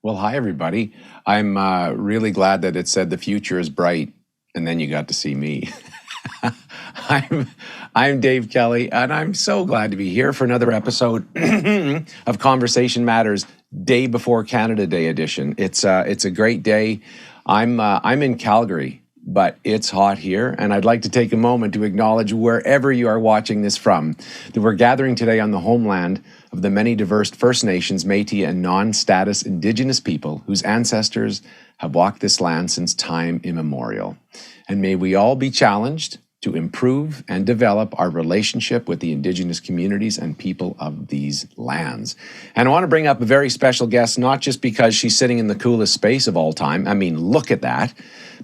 Well, hi, everybody. I'm really glad that it said the future is bright, and then you got to see me. I'm, I'm Dave Kelly, and I'm so glad to be here for another episode of Conversation Matters Day Before Canada Day edition. It's a great day. I'm in Calgary, but it's hot here, and I'd like to take a moment to acknowledge wherever you are watching this from that we're gathering today on the homeland of the many diverse First Nations, Métis, and non-status Indigenous people whose ancestors have walked this land since time immemorial. And may we all be challenged to improve and develop our relationship with the Indigenous communities and people of these lands. And I want to bring up a very special guest, not just because she's sitting in the coolest space of all time. I mean, look at that.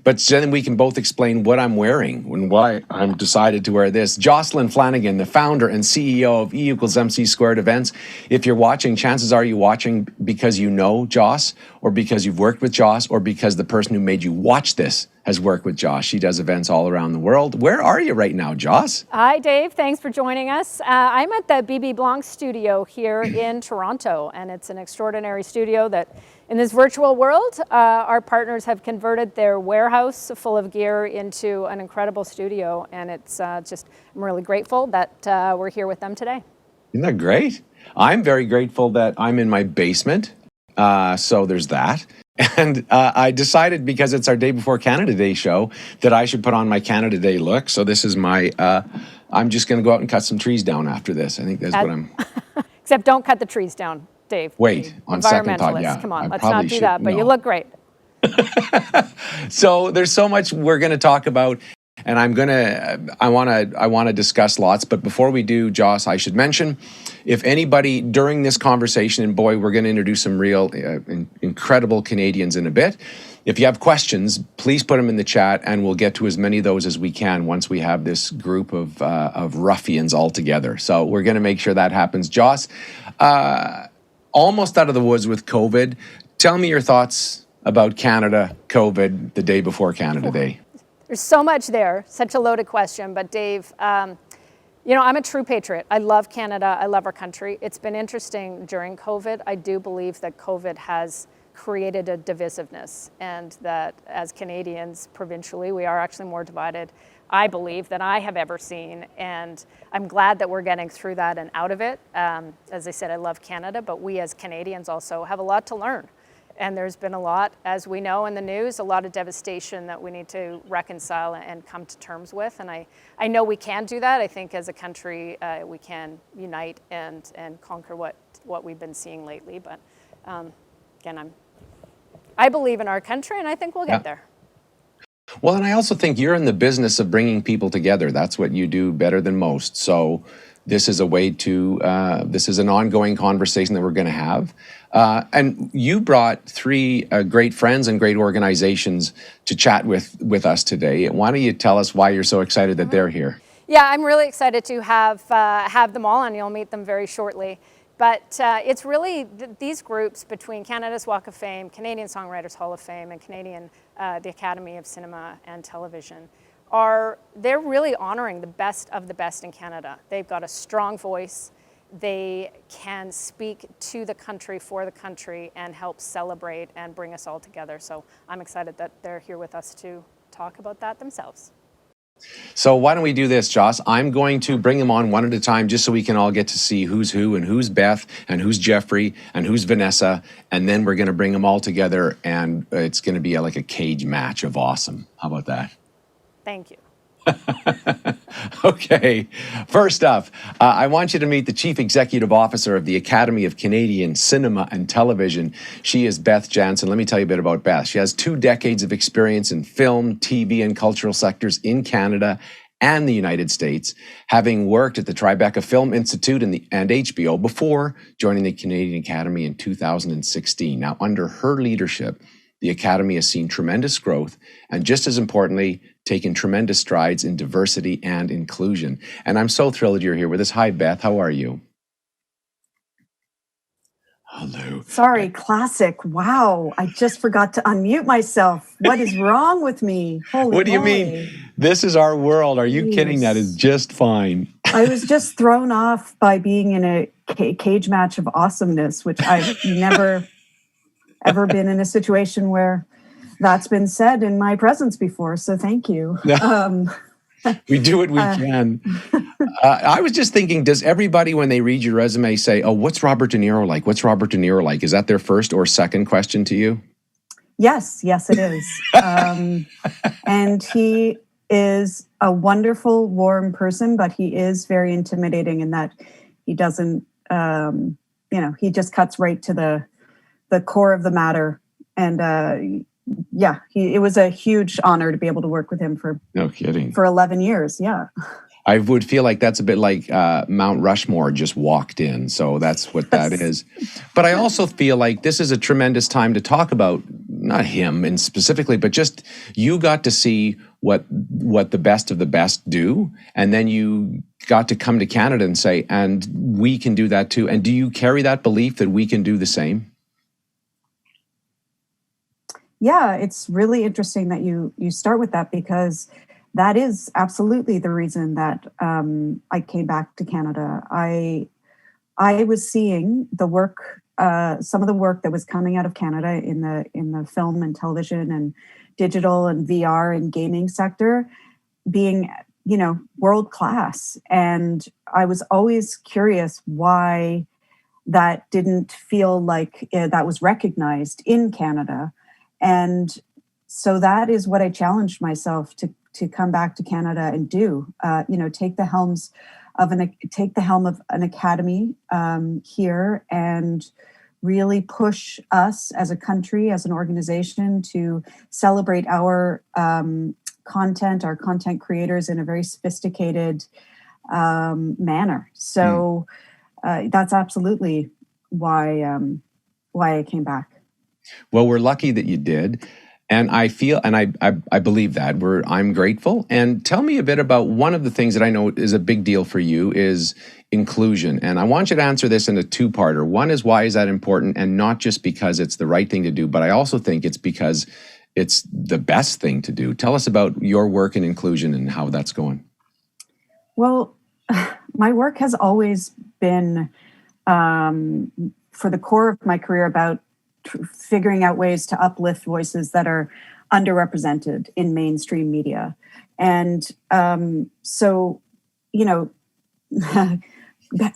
But then we can both explain what I'm wearing and why I'm decided to wear this. Jocelyn Flanagan, the founder and CEO of E=MC² Events. If you're watching, chances are you're watching because you know Joss, or because you've worked with Joss, or because the person who made you watch this has worked with Joss. She does events all around the world. Where are you right now, Joss? Hi, Dave. Thanks for joining us. I'm at the BB Blanc studio here in Toronto, and it's an extraordinary studio that in this virtual world, our partners have converted their warehouse full of gear into an incredible studio, and it's I'm really grateful that we're here with them today. Isn't that great? I'm very grateful that I'm in my basement, so there's that. And I decided, because it's our Day Before Canada Day show, that I should put on my Canada Day look. So this is my, I'm just going to go out and cut some trees down after this. I think that's what I'm... Except don't cut the trees down, Dave. Wait, on second thought, yeah. Come on, let's not do that, but you look great. So there's so much we're going to talk about. And I want to discuss lots. But before we do, Joss, I should mention, if anybody during this conversation, and boy, we're going to introduce some real incredible Canadians in a bit. If you have questions, please put them in the chat, and we'll get to as many of those as we can once we have this group of ruffians all together. So we're going to make sure that happens. Joss, almost out of the woods with COVID. Tell me your thoughts about Canada, COVID, the day before Canada Day. There's so much there, such a loaded question, but Dave, you know, I'm a true patriot. I love Canada, I love our country. It's been interesting during COVID. I do believe that COVID has created a divisiveness, and that as Canadians, provincially, we are actually more divided, I believe, than I have ever seen. And I'm glad that we're getting through that and out of it. As I said, I love Canada, but we as Canadians also have a lot to learn. And there's been a lot, as we know in the news, a lot of devastation that we need to reconcile and come to terms with. And I know we can do that. I think as a country, we can unite and conquer what we've been seeing lately. But again, I believe in our country, and I think we'll get there. Well, and I also think you're in the business of bringing people together. That's what you do better than most. So this is a way to, this is an ongoing conversation that we're going to have. And you brought three great friends and great organizations to chat with us today. Why don't you tell us why you're so excited that they're here? Yeah, I'm really excited to have them all, and you'll meet them very shortly. But it's really these groups between Canada's Walk of Fame, Canadian Songwriters Hall of Fame, and the Academy of Cinema and Television they're really honoring the best of the best in Canada. They've got a strong voice. They can speak to the country, for the country, and help celebrate and bring us all together. So I'm excited that they're here with us to talk about that themselves. So why don't we do this, Joss? I'm going to bring them on one at a time just so we can all get to see who's who and who's Beth and who's Jeffrey and who's Vanessa. And then we're going to bring them all together, and it's going to be like a cage match of awesome. How about that? Thank you. Okay, first up, I want you to meet the Chief Executive Officer of the Academy of Canadian Cinema and Television. She is Beth Jansen. Let me tell you a bit about Beth. She has 2 decades of experience in film, TV, and cultural sectors in Canada and the United States, having worked at the Tribeca Film Institute and HBO before joining the Canadian Academy in 2016. Now, under her leadership, the Academy has seen tremendous growth and, just as importantly, taken tremendous strides in diversity and inclusion. And I'm so thrilled you're here with us. Hi, Beth. How are you? Hello. Sorry, classic. Wow, I just forgot to unmute myself. What is wrong with me? Holy What do you moly. mean? This is our world. Are you kidding? That is just fine. I was just thrown off by being in a cage match of awesomeness, which I've never ever been in a situation where that's been said in my presence before. So thank you. We do what we can. I was just thinking, does everybody, when they read your resume, say, oh, what's Robert De Niro like? What's Robert De Niro like? Is that their first or second question to you? Yes, it is. And he is a wonderful, warm person, but he is very intimidating in that he doesn't, he just cuts right to the core of the matter. And it was a huge honor to be able to work with him for no kidding for 11 years. Yeah. I would feel like that's a bit like Mount Rushmore just walked in. So that's what that is. But I also feel like this is a tremendous time to talk about, not him and specifically, but just you got to see what the best of the best do. And then you got to come to Canada and say, and we can do that too. And do you carry that belief that we can do the same? Yeah, it's really interesting that you start with that, because that is absolutely the reason that I came back to Canada. I was seeing the work, some of the work that was coming out of Canada in the film and television and digital and VR and gaming sector being, world class. And I was always curious why that didn't feel like that was recognized in Canada. And so that is what I challenged myself to come back to Canada and do. Take the helm of an academy here and really push us as a country, as an organization, to celebrate our content, our content creators in a very sophisticated manner. So that's absolutely why I came back. Well, we're lucky that you did. And I feel, and I believe that I'm grateful. And tell me a bit about one of the things that I know is a big deal for you is inclusion. And I want you to answer this in a two-parter. One is, why is that important? And not just because it's the right thing to do, but I also think it's because it's the best thing to do. Tell us about your work in inclusion and how that's going. Well, my work has always been, for the core of my career, about figuring out ways to uplift voices that are underrepresented in mainstream media. And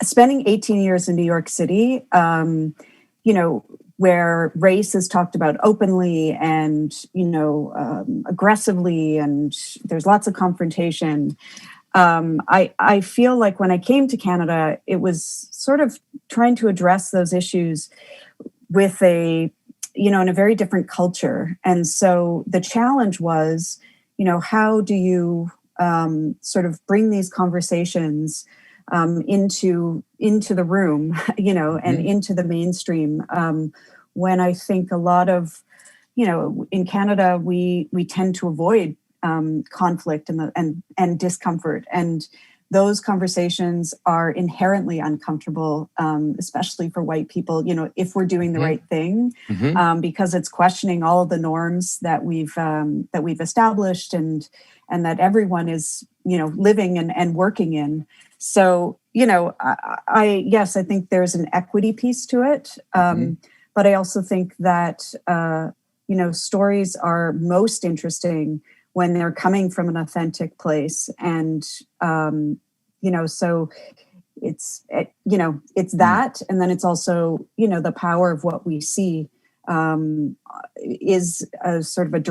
spending 18 years in New York City, where race is talked about openly and, aggressively, and there's lots of confrontation. I feel like when I came to Canada, it was sort of trying to address those issues with in a very different culture. And so the challenge was, how do you sort of bring these conversations into the room, and into the mainstream, when I think a lot of, in Canada, we tend to avoid conflict and discomfort. And those conversations are inherently uncomfortable, especially for white people, if we're doing the right thing, because it's questioning all of the norms that we've established and that everyone is, living and working in. So, I think there's an equity piece to it. But I also think that, stories are most interesting when they're coming from an authentic place. And, so it's that. And then it's also, the power of what we see is a sort of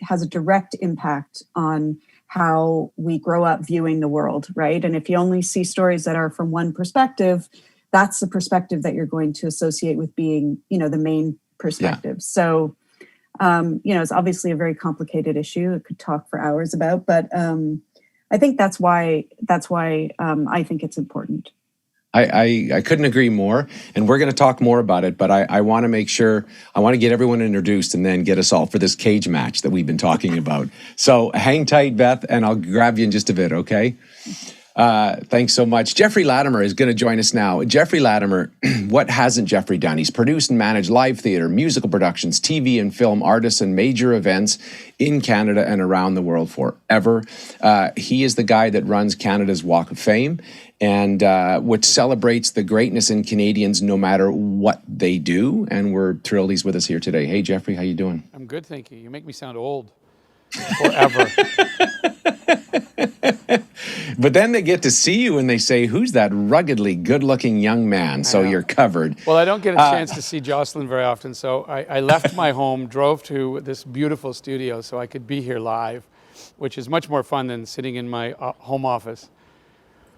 has a direct impact on how we grow up viewing the world, right? And if you only see stories that are from one perspective, that's the perspective that you're going to associate with being, the main perspective. Yeah. So, it's obviously a very complicated issue. I could talk for hours about, but I think that's why I think it's important. I couldn't agree more, and we're going to talk more about it, but I want to make sure, I want to get everyone introduced and then get us all for this cage match that we've been talking about. So hang tight, Beth, and I'll grab you in just a bit, okay? Thanks so much. Jeffrey Latimer is going to join us now. Jeffrey Latimer, what hasn't Jeffrey done? He's produced and managed live theater, musical productions, TV and film artists, and major events in Canada and around the world forever. He is the guy that runs Canada's Walk of Fame. and which celebrates the greatness in Canadians no matter what they do. And we're thrilled he's with us here today. Hey, Jeffrey, how you doing? I'm good, thank you. You make me sound old. Forever. But then they get to see you and they say, who's that ruggedly good-looking young man? So you're covered. Well, I don't get a chance to see Jocelyn very often, so I left my home, drove to this beautiful studio so I could be here live, which is much more fun than sitting in my home office.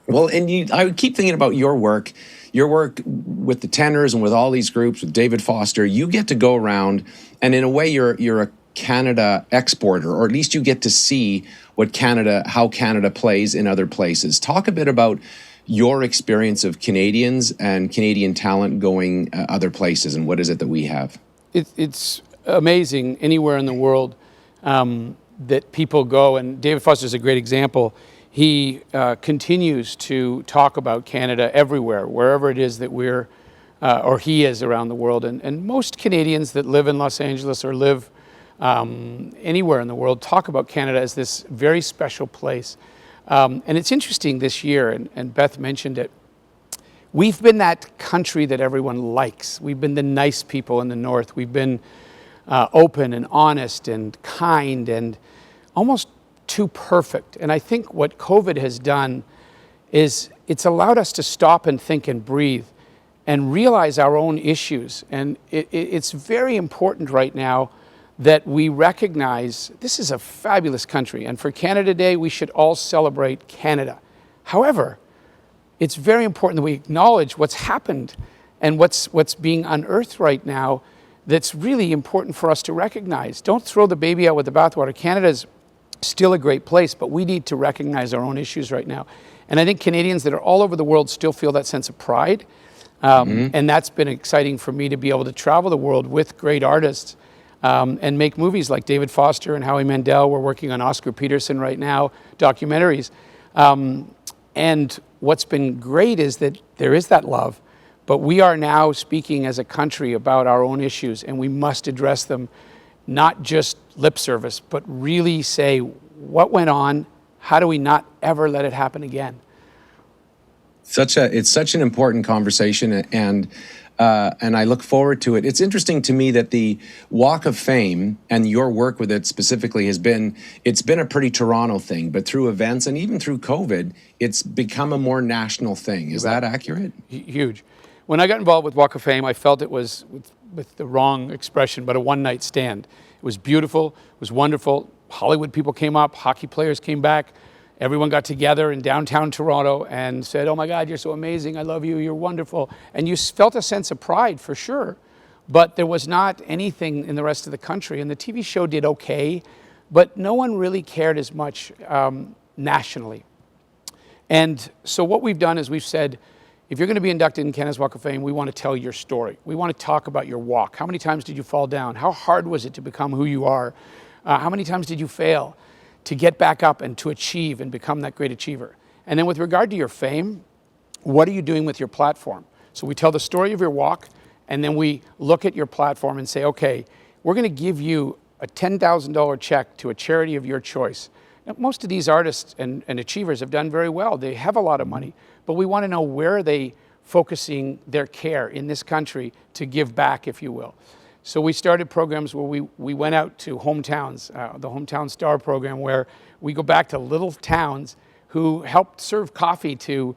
Well, and I keep thinking about your work with the tenors and with all these groups, with David Foster. You get to go around, and in a way, you're a Canada exporter, or at least you get to see how Canada plays in other places. Talk a bit about your experience of Canadians and Canadian talent going other places, and what is it that we have? It's amazing anywhere in the world that people go, and David Foster is a great example. He continues to talk about Canada everywhere, wherever it is that or he is around the world. And most Canadians that live in Los Angeles or live anywhere in the world talk about Canada as this very special place. And it's interesting this year, and Beth mentioned it, we've been that country that everyone likes. We've been the nice people in the North. We've been open and honest and kind and almost too perfect. And I think what COVID has done is it's allowed us to stop and think and breathe and realize our own issues. And it's very important right now that we recognize this is a fabulous country. And for Canada Day, we should all celebrate Canada. However, it's very important that we acknowledge what's happened and what's being unearthed right now that's really important for us to recognize. Don't throw the baby out with the bathwater. Canada's still a great place, but we need to recognize our own issues right now. And I think Canadians that are all over the world still feel that sense of pride. And that's been exciting for me to be able to travel the world with great artists and make movies like David Foster and Howie Mandel. We're working on Oscar Peterson right now, documentaries. And what's been great is that there is that love, but we are now speaking as a country about our own issues, and we must address them, not just lip service, but really say what went on, how do we not ever let it happen again? It's such an important conversation, and I look forward to it. It's interesting to me that the Walk of Fame and your work with it specifically it's been a pretty Toronto thing, but through events and even through COVID, it's become a more national thing. Is that accurate? Huge. When I got involved with Walk of Fame, I felt it was, with the wrong expression, but a one-night stand. It was beautiful, it was wonderful. Hollywood people came up, hockey players came back. Everyone got together in downtown Toronto and said, oh my God, you're so amazing, I love you, you're wonderful. And you felt a sense of pride for sure, but there was not anything in the rest of the country. And the TV show did okay, but no one really cared as much nationally. And so what we've done is we've said, if you're going to be inducted in Canada's Walk of Fame, we want to tell your story. We want to talk about your walk. How many times did you fall down? How hard was it to become who you are? How many times did you fail to get back up and to achieve and become that great achiever? And then with regard to your fame, what are you doing with your platform? So we tell the story of your walk, and then we look at your platform and say, okay, we're going to give you a $10,000 check to a charity of your choice. Now, most of these artists and achievers have done very well. They have a lot of money, but we want to know where are they focusing their care in this country to give back, if you will. So we started programs where we went out to hometowns, the Hometown Star program, where we go back to little towns who helped serve coffee to,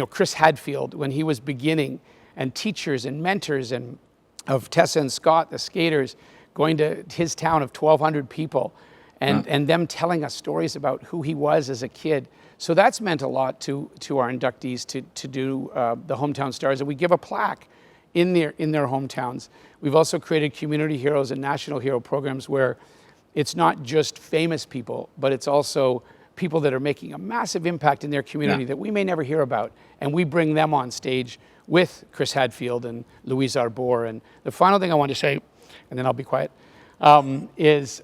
Chris Hadfield when he was beginning, and teachers and mentors and of Tessa and Scott, the skaters, going to his town of 1,200 people and them telling us stories about who he was as a kid. So that's meant a lot to our inductees to do the Hometown Stars, and we give a plaque in their hometowns. We've also created community heroes and national hero programs where it's not just famous people, but it's also people that are making a massive impact in their community that we may never hear about. And we bring them on stage with Chris Hadfield and Louise Arbour. And the final thing I want to say, and then I'll be quiet, is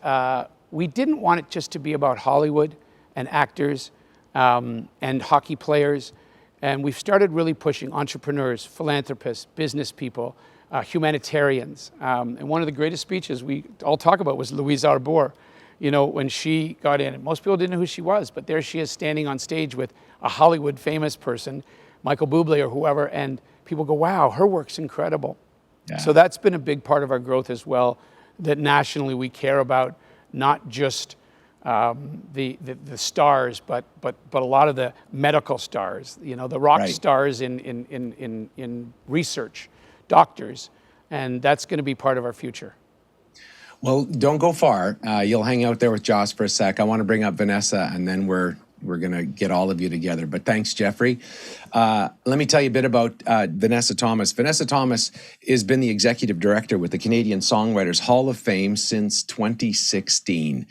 we didn't want it just to be about Hollywood and actors and hockey players. And we've started really pushing entrepreneurs, philanthropists, business people, humanitarians. And one of the greatest speeches we all talk about was Louise Arbour. when she got in, and most people didn't know who she was, but there she is standing on stage with a Hollywood famous person, Michael Bublé or whoever, and people go, wow, her work's incredible. Yeah. So that's been a big part of our growth as well, that nationally we care about not just the stars, but a lot of the medical stars, the rock stars in research, doctors, and that's going to be part of our future. Well, don't go far. You'll hang out there with Joss for a sec. I want to bring up Vanessa, and then we're going to get all of you together. But thanks, Jeffrey. Let me tell you a bit about Vanessa Thomas. Vanessa Thomas has been the executive director with the Canadian Songwriters Hall of Fame since 2016,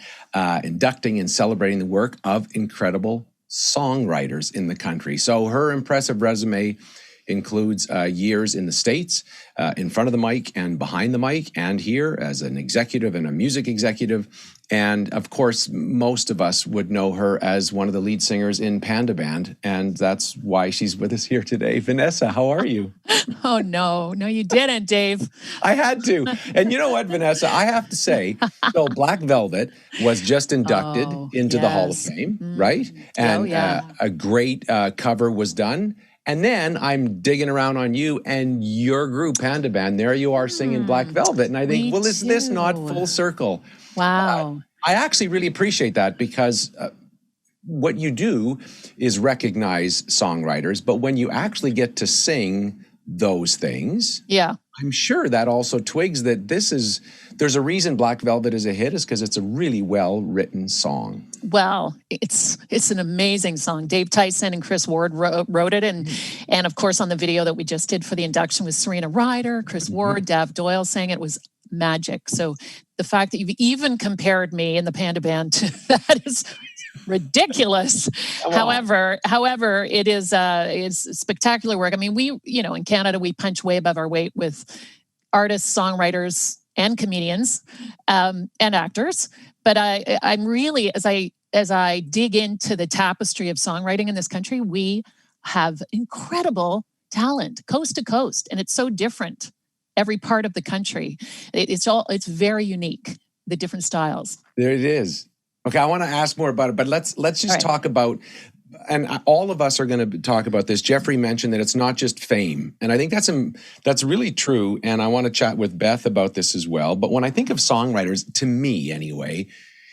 inducting and celebrating the work of incredible songwriters in the country. So her impressive resume includes years in the States, in front of the mic and behind the mic, and here as an executive and a music executive. And of course, most of us would know her as one of the lead singers in Panda Band, and that's why she's with us here today. Vanessa, how are you? Oh, no, you didn't, Dave. I had to. And you know what, Vanessa, I have to say, so Black Velvet was just inducted into the Hall of Fame, right? And a great cover was done. And then I'm digging around on you and your group, Panda Band. There you are singing Black Velvet. And I think, well, is this not full circle? Wow. I actually really appreciate that because what you do is recognize songwriters. But when you actually get to sing those things, I'm sure that also twigs that there's a reason Black Velvet is a hit, is because it's a really well-written song. Well, it's an amazing song. Dave Tyson and Chris Ward wrote it. And of course, on the video that we just did for the induction with Serena Ryder, Chris Ward, Dav Doyle sang it was magic. So the fact that you've even compared me and the Panda Band to that is ridiculous. However, it is it's spectacular work. I mean, we, in Canada, we punch way above our weight with artists, songwriters, and comedians, and actors. But I'm really, as I dig into the tapestry of songwriting in this country, we have incredible talent, coast to coast, and it's so different. Every part of the country, it's very unique. The different styles. There it is. Okay, I want to ask more about it, but let's just talk about, and all of us are going to talk about this. Jeffrey mentioned that it's not just fame, and I think that's really true, and I want to chat with Beth about this as well. But when I think of songwriters, to me anyway,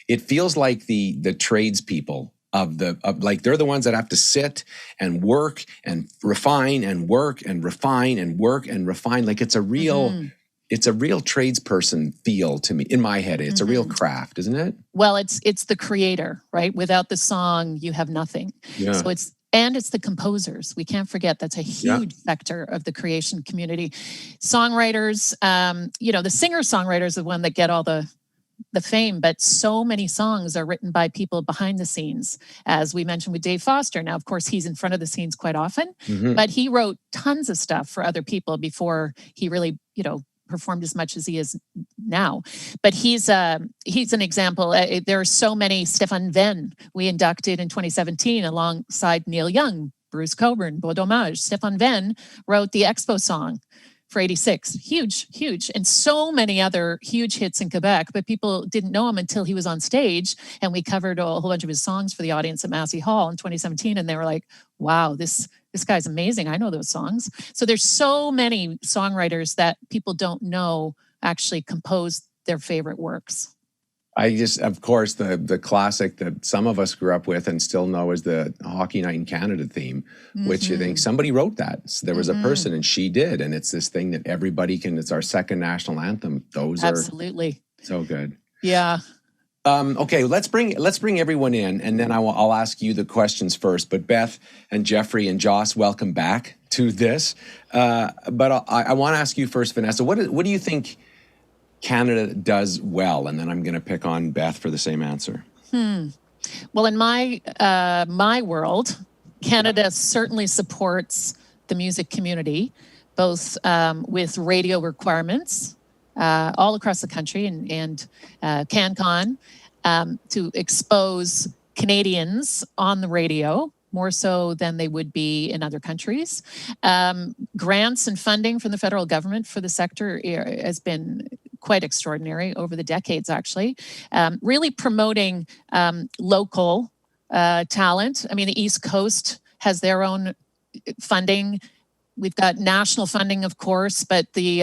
it feels like the tradespeople of like they're the ones that have to sit and work and refine and work and refine and work and refine. Like it's a real tradesperson feel to me in my head. It's a real craft, isn't it? Well, it's the creator, right? Without the song, you have nothing. Yeah. So it's the composers. We can't forget that's a huge sector of the creation community. Songwriters, the singer-songwriters are the one that get all the fame, but so many songs are written by people behind the scenes, as we mentioned with Dave Foster. Now, of course, he's in front of the scenes quite often, but he wrote tons of stuff for other people before he really, performed as much as he is now. But he's an example. There are so many. Stéphane Venn, we inducted in 2017 alongside Neil Young, Bruce Cockburn, Beau Dommage. Stéphane Venn wrote the Expo song for 86. Huge. And so many other huge hits in Quebec, but people didn't know him until he was on stage. And we covered a whole bunch of his songs for the audience at Massey Hall in 2017. And they were like, wow, this guy's amazing. I know those songs. So there's so many songwriters that people don't know actually compose their favorite works. Of course, the classic that some of us grew up with and still know is the Hockey Night in Canada theme, which you think somebody wrote that. So there was a person and she did. And it's this thing that everybody it's our second national anthem. Those absolutely are so good. Yeah. Okay, let's bring everyone in, and then I'll ask you the questions first. But Beth and Jeffrey and Joss, welcome back to this. But I want to ask you first, Vanessa. What do you think Canada does well? And then I'm going to pick on Beth for the same answer. Well, in my world, Canada certainly supports the music community, both with radio requirements all across the country and CanCon to expose Canadians on the radio more so than they would be in other countries. Grants and funding from the federal government for the sector has been quite extraordinary over the decades, actually. Really promoting local talent. I mean, the East Coast has their own funding. We've got national funding, of course, but the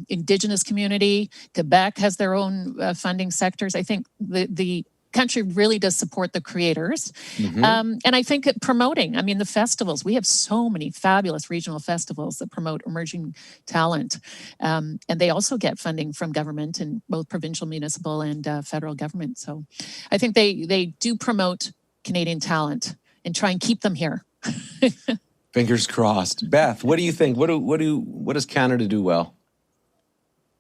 Indigenous community, Quebec has their own funding sectors. I think the country really does support the creators. And I think promoting, I mean, the festivals, we have so many fabulous regional festivals that promote emerging talent. And they also get funding from government in both provincial, municipal, and federal government. So I think they do promote Canadian talent and try and keep them here. Fingers crossed. Beth, what do you think? What does Canada do well?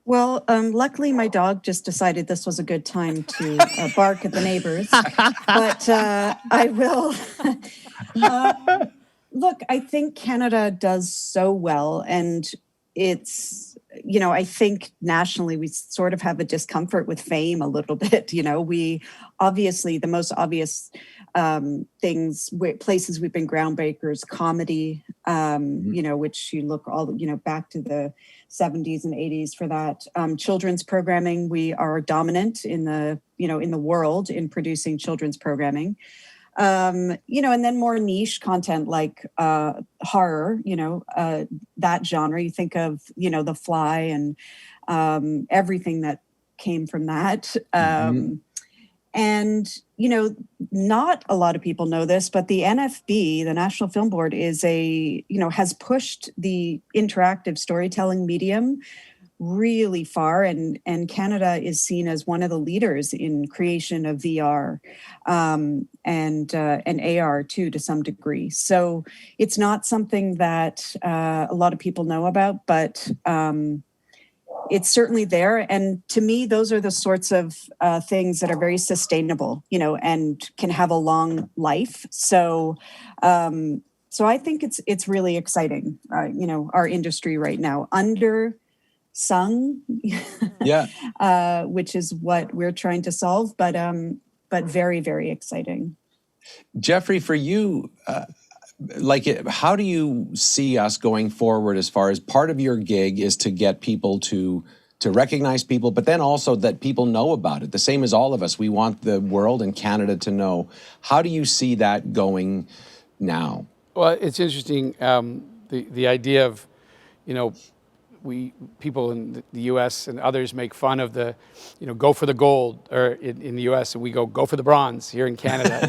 Well, luckily, my dog just decided this was a good time to bark at the neighbors. But I will. Look, I think Canada does so well. And it's, I think nationally, we sort of have a discomfort with fame a little bit. We obviously, the most obvious places we've been groundbreakers, comedy, which you look all, back to the 70s and 80s for that. Children's programming, we are dominant in the world in producing children's programming. And then more niche content like horror, that genre. You think of, The Fly and everything that came from that. And, not a lot of people know this, but the NFB, the National Film Board, has pushed the interactive storytelling medium really far. And Canada is seen as one of the leaders in creation of VR and AR too, to some degree. So it's not something that a lot of people know about, but it's certainly there. And to me, those are the sorts of things that are very sustainable, and can have a long life. So I think it's really exciting, our industry right now. Undersung, yeah, which is what we're trying to solve, but very, very exciting. Jeffrey, for you, how do you see us going forward as far as part of your gig is to get people to recognize people, but then also that people know about it, the same as all of us. We want the world and Canada to know. How do you see that going now? Well, it's interesting, the idea of, people in the U.S. and others make fun of the, go for the gold, or in the U.S. and we go for the bronze here in Canada,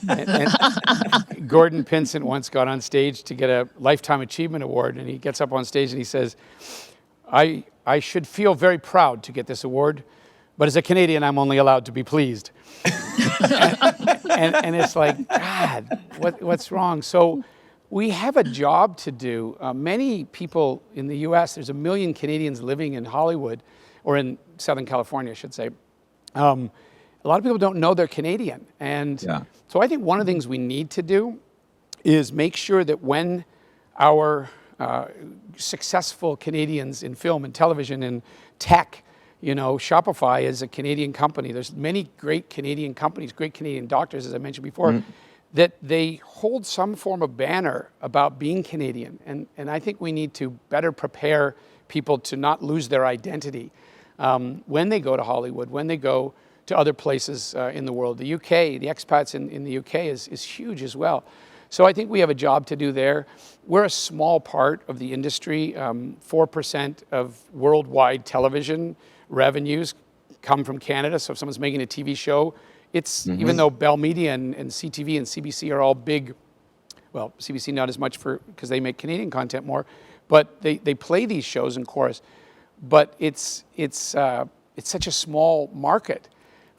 and Gordon Pinsent once got on stage to get a Lifetime Achievement Award, and he gets up on stage and he says, I should feel very proud to get this award, but as a Canadian, I'm only allowed to be pleased. and it's like, God, what's wrong? So we have a job to do. Many people in the U.S., there's 1 million Canadians living in Hollywood, or in Southern California, I should say. A lot of people don't know they're Canadian. And so I think one of the things we need to do is make sure that when our successful Canadians in film and television and tech, Shopify is a Canadian company. There's many great Canadian companies, great Canadian doctors, as I mentioned before, that they hold some form of banner about being Canadian. And I think we need to better prepare people to not lose their identity when they go to Hollywood, when they go to other places in the world. The UK, the expats in the UK is huge as well. So I think we have a job to do there. We're a small part of the industry. 4% of worldwide television revenues come from Canada. So if someone's making a TV show, it's, even though Bell Media and CTV and CBC are all big, well, CBC not as much because they make Canadian content more, but they play these shows in chorus. But it's such a small market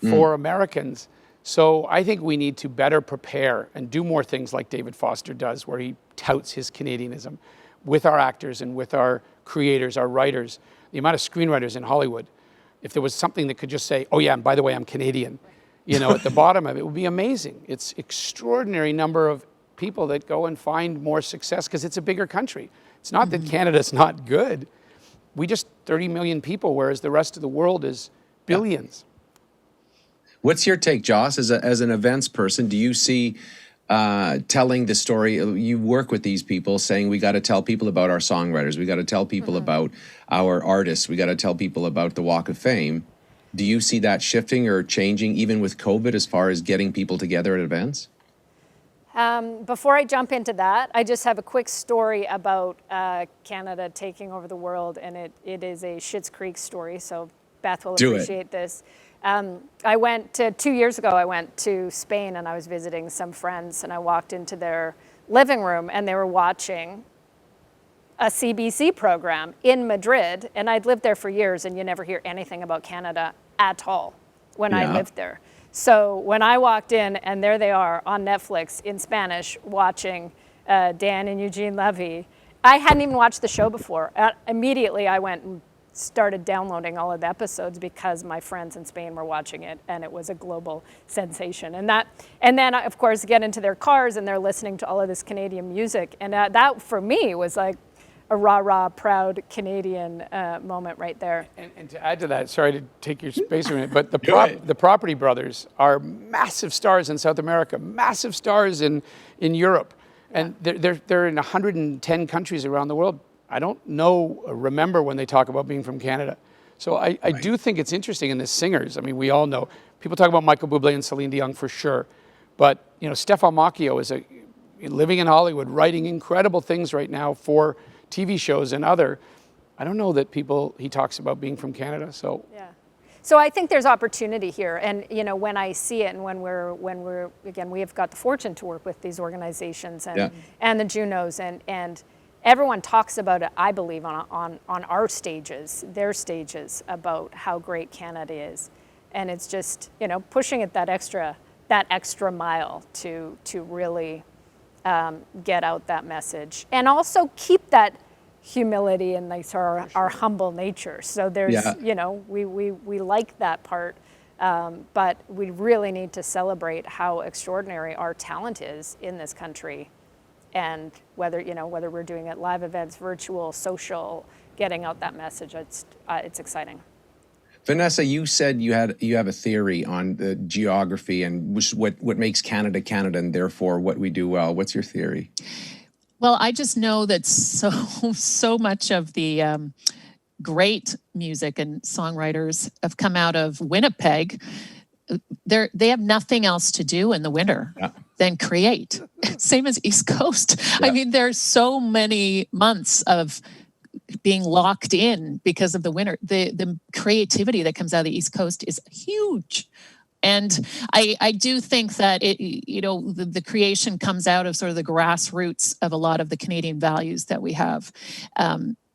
for Americans. So I think we need to better prepare and do more things like David Foster does, where he touts his Canadianism with our actors and with our creators, our writers. The amount of screenwriters in Hollywood, if there was something that could just say, oh yeah, and by the way, I'm Canadian, at the bottom of it, would be amazing. It's extraordinary number of people that go and find more success because it's a bigger country. It's not that Canada's not good. We just 30 million people, whereas the rest of the world is billions. What's your take, Joss, as an events person? Do you see telling the story. You work with these people saying, we got to tell people about our songwriters. We got to tell people about our artists. We got to tell people about the Walk of Fame. Do you see that shifting or changing even with COVID as far as getting people together at events? Before I jump into that, I just have a quick story about Canada taking over the world, and it is a Schitt's Creek story, so Beth will appreciate this. I went to 2 years ago, I went to Spain and I was visiting some friends, and I walked into their living room and they were watching a CBC program in Madrid, and I'd lived there for years and you never hear anything about Canada at all when I lived there. So when I walked in and there they are on Netflix in Spanish watching Dan and Eugene Levy, I hadn't even watched the show before. Immediately I went and started downloading all of the episodes because my friends in Spain were watching it and it was a global sensation. And then of course get into their cars and they're listening to all of this Canadian music. And that for me was like a rah-rah proud Canadian moment right there. And to add to that, sorry to take your space a minute, but the Property Brothers are massive stars in South America, massive stars in Europe, and they're in 110 countries around the world. I don't remember when they talk about being from Canada. So I do think it's interesting in the singers. I mean, we all know, people talk about Michael Bublé and Celine Dion for sure, but Stefan Macchio is living in Hollywood, writing incredible things right now for TV shows and other. I don't know that he talks about being from Canada. So yeah. So I think there's opportunity here, and when I see it, and when we're again, we have got the fortune to work with these organizations and the Junos, and everyone talks about it. I believe on our stages, their stages, about how great Canada is, and it's just pushing it that extra mile to really get out that message, and also keep that humility and our humble nature. So there's we like that part, but we really need to celebrate how extraordinary our talent is in this country, and whether we're doing it live events, virtual, social, getting out that message, it's exciting. Vanessa, you said you have a theory on the geography and what makes Canada Canada, and therefore what we do well. What's your theory? Well, I just know that so much of the great music and songwriters have come out of Winnipeg. They have nothing else to do in the winter than create. Same as East Coast. Yeah. I mean, there's so many months of being locked in because of the winter. The creativity that comes out of the East Coast is huge. And I do think that the creation comes out of sort of the grassroots of a lot of the Canadian values that we have.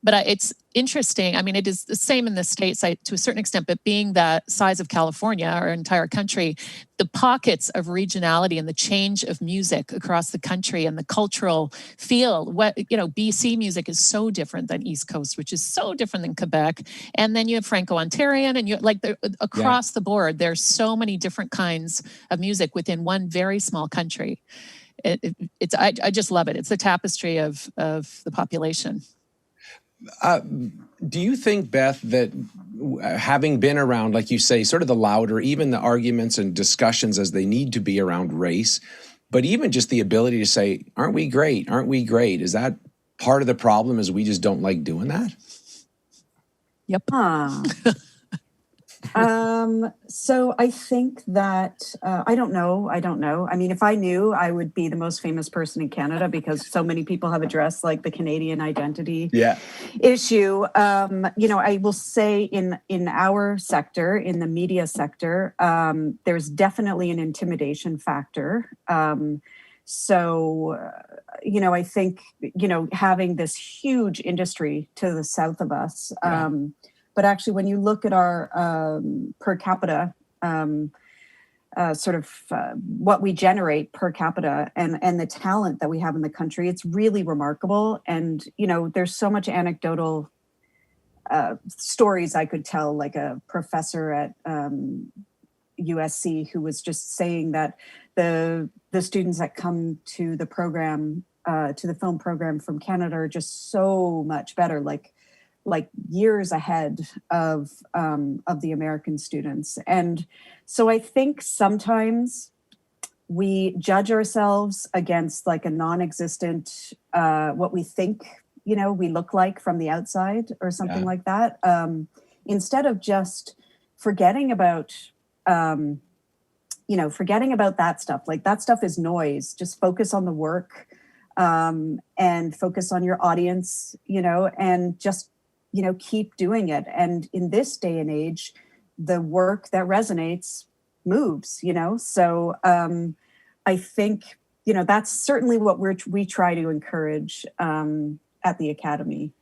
But it's interesting. I mean, it is the same in the States to a certain extent, but being the size of California, our entire country, the pockets of regionality and the change of music across the country and the cultural feel, BC music is so different than East Coast, which is so different than Quebec. And then you have Franco-Ontarian, and across the board, there's so many different kinds of music within one very small country. I just love it. It's the tapestry of the population. Do you think, Beth, that having been around, like you say, sort of the louder, even the arguments and discussions as they need to be around race, but even just the ability to say, aren't we great? Aren't we great? Is that part of the problem, is we just don't like doing that? Yep. So I think that, I don't know. I mean, if I knew, I would be the most famous person in Canada, because so many people have addressed like the Canadian identity issue. I will say in our sector, in the media sector, there's definitely an intimidation factor. I think, having this huge industry to the south of us, but actually, when you look at our per capita, what we generate per capita and the talent that we have in the country, it's really remarkable. And, there's so much anecdotal stories I could tell, like a professor at USC who was just saying that the students that come to the program, to the film program from Canada, are just so much better, like years ahead of the American students. And so I think sometimes we judge ourselves against like a non-existent, what we think, we look like from the outside or something Yeah. like that. Instead of just forgetting about, forgetting about that stuff. Like that stuff is noise. Just focus on the work, and focus on your audience, and just, keep doing it. And in this day and age, the work that resonates moves, So I think, that's certainly what we try to encourage at the Academy.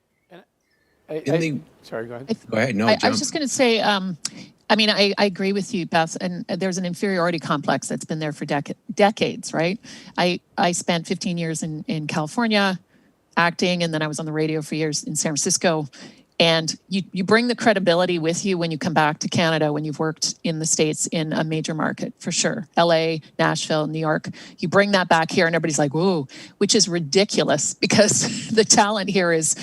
Sorry, go ahead. Go ahead. No, I jump. was just going to say, I agree with you, Beth, and there's an inferiority complex that's been there for decades, right? I spent 15 years in California acting, and then I was on the radio for years in San Francisco. And you bring the credibility with you when you come back to Canada, when you've worked in the States in a major market, for sure. LA, Nashville, New York. You bring that back here and everybody's like, whoa, which is ridiculous because the talent here is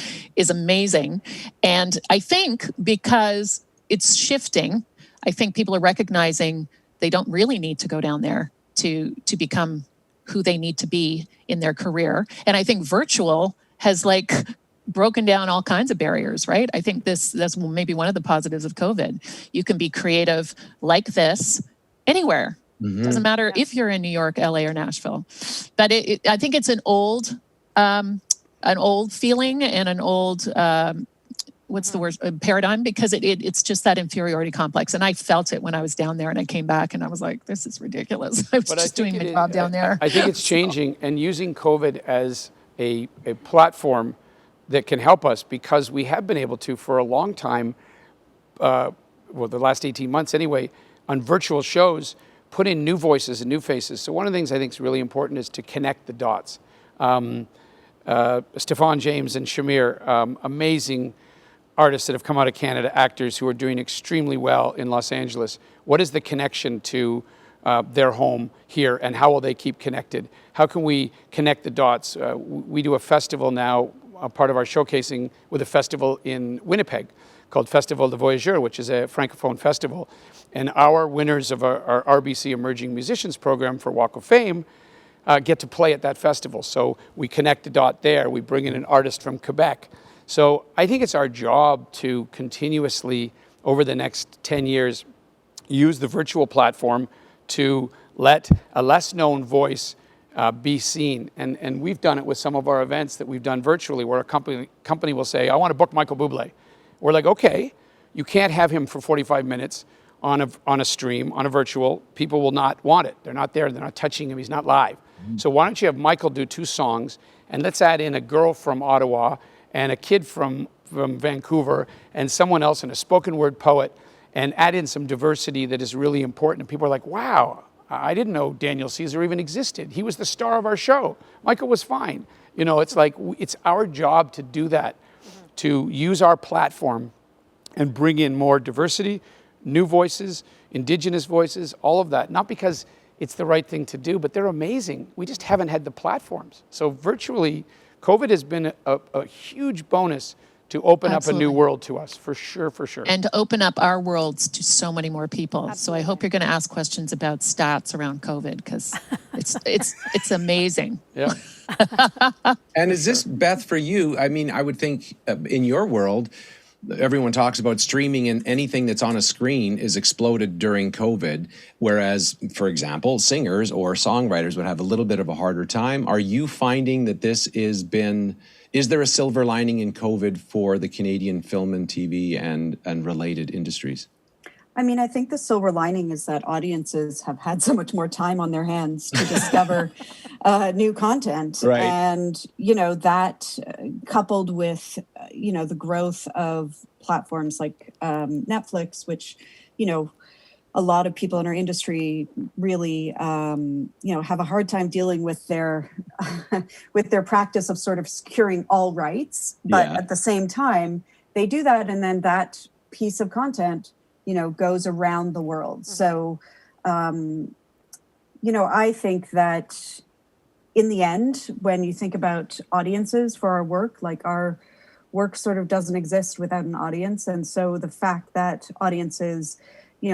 amazing. And I think because it's shifting, I think people are recognizing they don't really need to go down there to become who they need to be in their career. And I think virtual has broken down all kinds of barriers, right? I think that's maybe one of the positives of COVID. You can be creative like this anywhere. Mhm. Doesn't matter if you're in New York, LA, or Nashville. But I think it's an old feeling and an old what's the word, paradigm, because it's just that inferiority complex. And I felt it when I was down there, and I came back and I was like, this is ridiculous. I was just doing my job down there. I think it's changing, and using COVID as a platform that can help us, because we have been able to, for a long time, the last 18 months anyway, on virtual shows, put in new voices and new faces. So one of the things I think is really important is to connect the dots. Stefan James and Shamir, amazing artists that have come out of Canada, actors who are doing extremely well in Los Angeles. What is the connection to their home here, and how will they keep connected? How can we connect the dots? We do a festival now, a part of our showcasing, with a festival in Winnipeg called Festival de Voyageurs, which is a Francophone festival. And our winners of our RBC Emerging Musicians program for Walk of Fame get to play at that festival. So we connect the dot there. We bring in an artist from Quebec. So I think it's our job to continuously, over the next 10 years, use the virtual platform to let a less known voice be seen. And we've done it with some of our events that we've done virtually, where a company will say, I want to book Michael Bublé. We're like, okay, you can't have him for 45 minutes on a stream, on a virtual. People will not want it. They're not there. They're not touching him. He's not live. Mm-hmm. So why don't you have Michael do 2 songs, and let's add in a girl from Ottawa and a kid from Vancouver and someone else and a spoken word poet, and add in some diversity that is really important. And people are like, wow, I didn't know Daniel Caesar even existed. He was the star of our show. Michael was fine. It's like, it's our job to do that, to use our platform and bring in more diversity, new voices, Indigenous voices, all of that. Not because it's the right thing to do, but they're amazing. We just haven't had the platforms. So virtually, COVID has been a huge bonus to open Absolutely. up a new world to us, for sure, for sure. And to open up our worlds to so many more people. Absolutely. So I hope you're going to ask questions about stats around COVID, because it's amazing. Yeah. And is this, Beth, for you? I mean, I would think in your world, everyone talks about streaming, and anything that's on a screen is exploded during COVID. Whereas, for example, singers or songwriters would have a little bit of a harder time. Are you finding that is there a silver lining in COVID for the Canadian film and TV and related industries? I mean, I think the silver lining is that audiences have had so much more time on their hands to discover new content. Right. And, that coupled with, the growth of platforms like Netflix, which, a lot of people in our industry really, have a hard time dealing with their with their practice of sort of securing all rights. But Yeah. at the same time, they do that, and then that piece of content, goes around the world. So, I think that in the end, when you think about audiences for our work, like our work sort of doesn't exist without an audience. And so the fact that audiences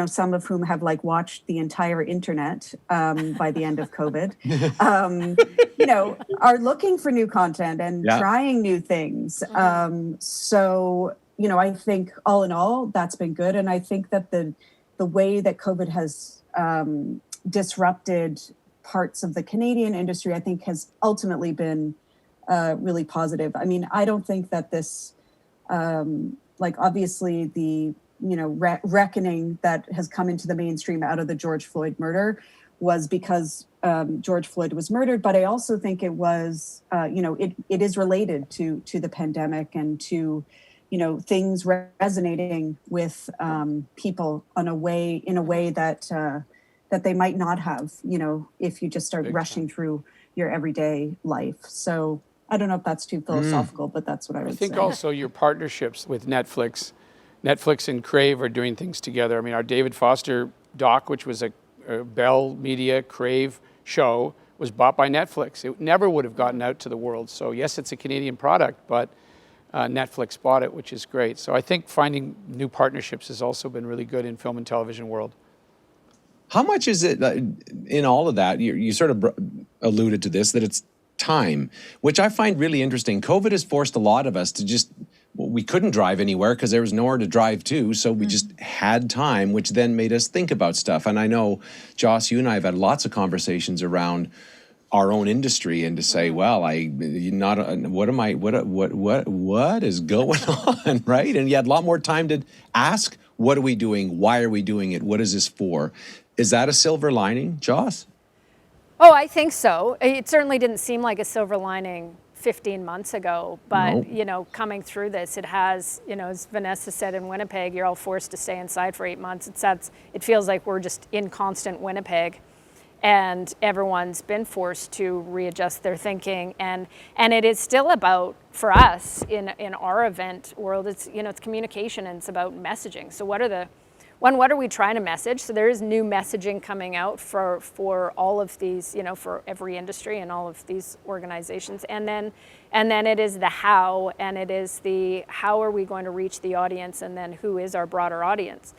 some of whom have like watched the entire internet by the end of COVID, are looking for new content and trying new things. So, I think all in all, that's been good. And I think that the way that COVID has disrupted parts of the Canadian industry, I think has ultimately been really positive. I mean, I don't think that this, obviously the, reckoning that has come into the mainstream out of the George Floyd murder was because George Floyd was murdered. But I also think it was, it is related to the pandemic and to, things resonating with people in a way that that they might not have, if you just start rushing through your everyday life. So I don't know if that's too philosophical, but that's what I would say. I think also your partnerships with Netflix and Crave are doing things together. I mean, our David Foster doc, which was a Bell Media Crave show, was bought by Netflix. It never would have gotten out to the world. So yes, it's a Canadian product, but Netflix bought it, which is great. So I think finding new partnerships has also been really good in film and television world. How much is it in all of that? You sort of alluded to this, that it's time, which I find really interesting. COVID has forced a lot of us to we couldn't drive anywhere because there was nowhere to drive to. So we just had time, which then made us think about stuff. And I know, Joss, you and I have had lots of conversations around our own industry and to say, well, what is going on, right? And you had a lot more time to ask, what are we doing? Why are we doing it? What is this for? Is that a silver lining, Joss? Oh, I think so. It certainly didn't seem like a silver lining 15 months ago, but coming through this, it has, as Vanessa said, in Winnipeg, you're all forced to stay inside for 8 months. It feels like we're just in constant Winnipeg, and everyone's been forced to readjust their thinking. And it is still about, for us in our event world, it's communication and it's about messaging. So what are we trying to message? So there is new messaging coming out for all of these, for every industry and all of these organizations. And then it is the how, and it is the how are we going to reach the audience, and then who is our broader audience.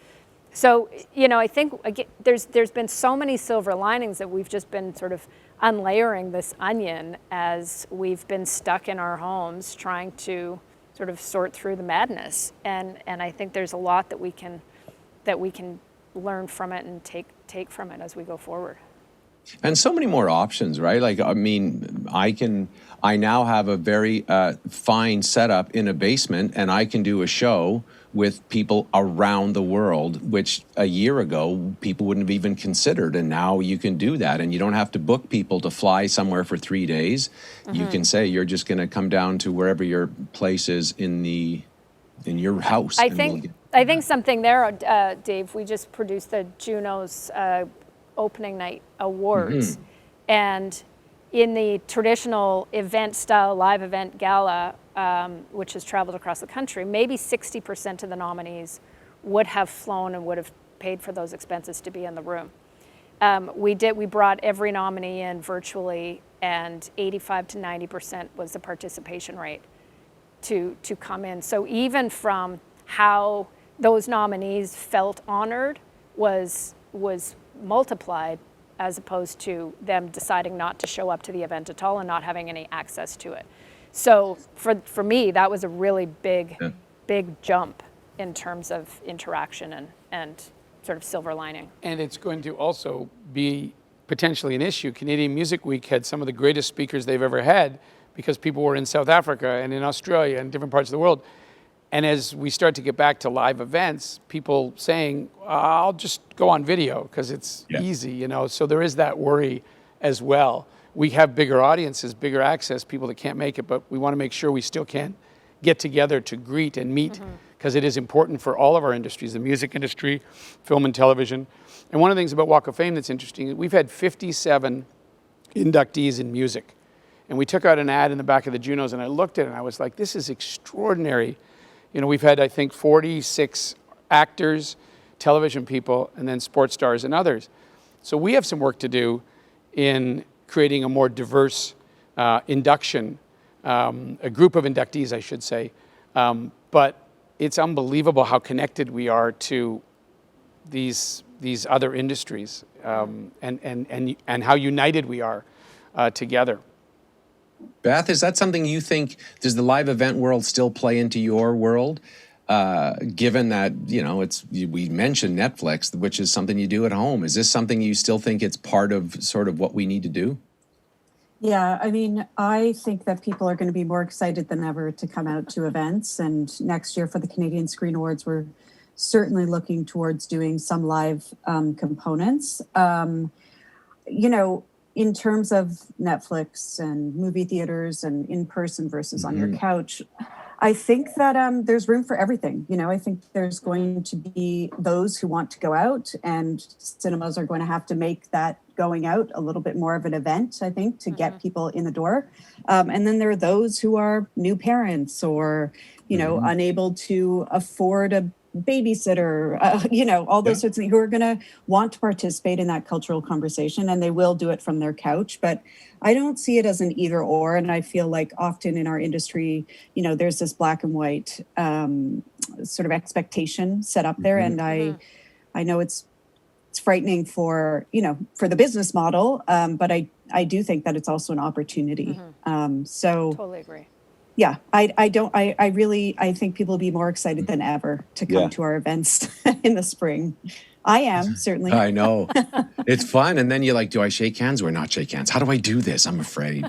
So, I think again, there's been so many silver linings that we've just been sort of unlayering this onion as we've been stuck in our homes trying to sort of sort through the madness. And I think there's a lot that we can learn from it and take from it as we go forward. And so many more options, right? Like, I mean, I now have a very fine setup in a basement, and I can do a show with people around the world, which a year ago people wouldn't have even considered. And now you can do that, and you don't have to book people to fly somewhere for 3 days. You can say you're just going to come down to wherever your place is in your house. I think something there, Dave, we just produced the Junos opening night awards. And in the traditional event style live event gala, which has traveled across the country, maybe 60% of the nominees would have flown and would have paid for those expenses to be in the room. We brought every nominee in virtually, and 85 to 90% was the participation rate to come in. So even from how those nominees felt honored was multiplied, as opposed to them deciding not to show up to the event at all and not having any access to it. So for me, that was a really big jump in terms of interaction and sort of silver lining. And it's going to also be potentially an issue. Canadian Music Week had some of the greatest speakers they've ever had because people were in South Africa and in Australia and different parts of the world. And as we start to get back to live events, people saying, I'll just go on video because it's easy, So there is that worry as well. We have bigger audiences, bigger access, people that can't make it, but we want to make sure we still can get together to greet and meet because it is important for all of our industries, the music industry, film and television. And one of the things about Walk of Fame that's interesting, we've had 57 inductees in music. And we took out an ad in the back of the Junos, and I looked at it and I was like, this is extraordinary. We've had, I think, 46 actors, television people, and then sports stars and others. So we have some work to do in creating a more diverse induction, a group of inductees, I should say. But it's unbelievable how connected we are to these other industries, and how united we are together. Beth, is that something you think, does the live event world still play into your world? Given that, we mentioned Netflix, which is something you do at home. Is this something you still think it's part of sort of what we need to do? Yeah, I mean, I think that people are going to be more excited than ever to come out to events. And next year for the Canadian Screen Awards, we're certainly looking towards doing some live components. In terms of Netflix and movie theaters and in person versus on your couch, I think that there's room for everything. I think there's going to be those who want to go out, and cinemas are going to have to make that going out a little bit more of an event, I think, to get people in the door. And then there are those who are new parents or, unable to afford a babysitter, all those sorts of things, who are going to want to participate in that cultural conversation, and they will do it from their couch. But I don't see it as an either or. And I feel like often in our industry, there's this black and white sort of expectation set up there. And I know it's frightening for the business model, but I do think that it's also an opportunity. So Totally agree. Yeah, I think people will be more excited than ever to come to our events in the spring. I am, certainly. I know. It's fun. And then you're like, do I shake hands or not shake hands? How do I do this? I'm afraid.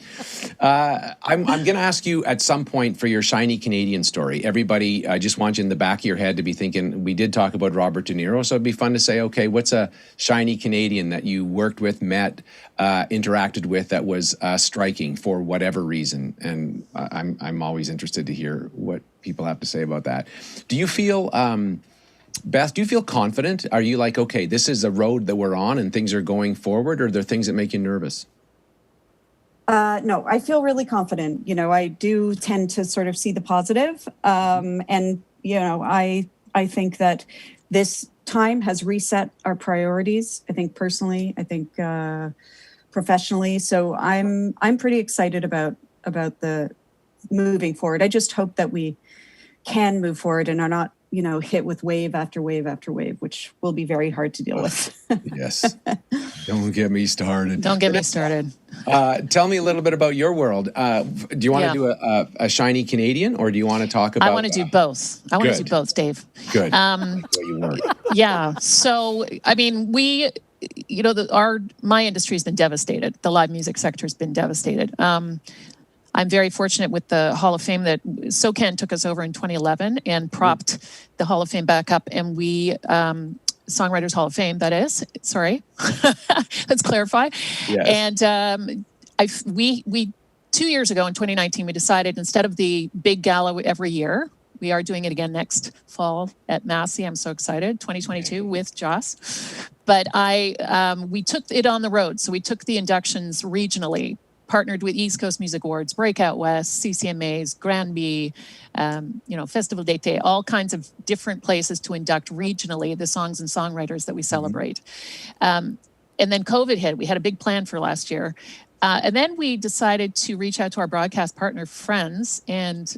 I'm going to ask you at some point for your shiny Canadian story. Everybody, I just want you in the back of your head to be thinking, we did talk about Robert De Niro, so it'd be fun to say, okay, what's a shiny Canadian that you worked with, met, interacted with that was striking for whatever reason? And I'm always interested to hear what people have to say about that. Do you feel... Beth, do you feel confident? Are you like, okay, this is the road that we're on and things are going forward, or are there things that make you nervous? No, I feel really confident. I do tend to sort of see the positive. And, I think that this time has reset our priorities. I think personally, I think professionally. So I'm pretty excited about the moving forward. I just hope that we can move forward and are not hit with wave after wave after wave, which will be very hard to deal with. Yes. Don't get me started. Don't get me started. Tell me a little bit about your world. Do you want to do a shiny Canadian, or do you want to talk about... I want to do both. I want to do both, Dave. Good. The way you work. Yeah. So, I mean, my industry has been devastated. The live music sector has been devastated. I'm very fortunate with the Hall of Fame that SOCAN took us over in 2011 and propped the Hall of Fame back up. And we, Songwriters Hall of Fame, that is, sorry, let's clarify. Yes. And we 2 years ago in 2019, we decided instead of the big gala every year, we are doing it again next fall at Massey. I'm so excited, 2022 with Joss. But we took it on the road. So we took the inductions regionally, partnered with East Coast Music Awards, Breakout West, CCMAs, Granby, Festival d'Été, all kinds of different places to induct regionally the songs and songwriters that we celebrate. And then COVID hit. We had a big plan for last year. And then we decided to reach out to our broadcast partner friends, and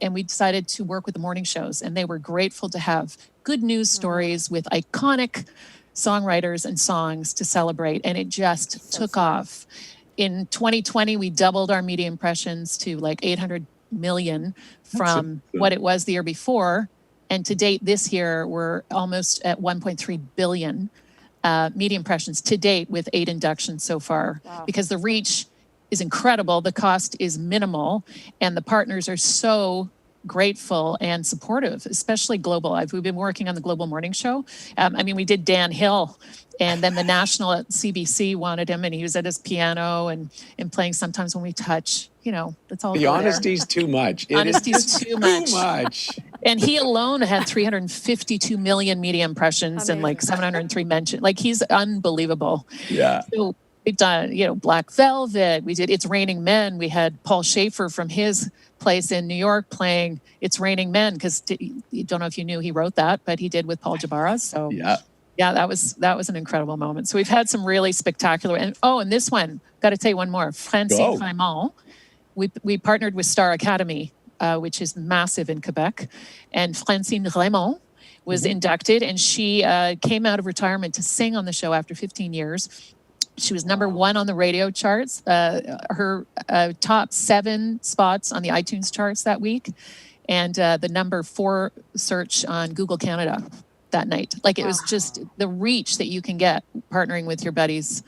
we decided to work with the morning shows. And they were grateful to have good news stories with iconic songwriters and songs to celebrate. And it just took off. In 2020, we doubled our media impressions to like 800 million from what it was the year before. And to date this year, we're almost at 1.3 billion media impressions to date with 8 inductions so far. Wow. Because the reach is incredible, the cost is minimal, and the partners are so grateful and supportive, especially Global. We've been working on the Global Morning Show. We did Dan Hill, and then the National at CBC wanted him, and he was at his piano and playing Sometimes When We Touch. That's all. The honesty's too much. Honesty's too much. Too much. And he alone had 352 million media impressions and like 703 mentions. Like, he's unbelievable. Yeah. So we've done, Black Velvet. We did It's Raining Men. We had Paul Schaefer from his place in New York playing It's Raining Men, because you don't know if you knew he wrote that, but he did with Paul Jabara. So yeah, that was an incredible moment. So we've had some really spectacular, and this one, got to tell you one more, Francine Raymond. We partnered with Star Academy, which is massive in Quebec, and Francine Raymond was inducted, and she came out of retirement to sing on the show after 15 years. She was number one on the radio charts, her top 7 spots on the iTunes charts that week, and the number 4 search on Google Canada that night. Like, it was just the reach that you can get partnering with your buddies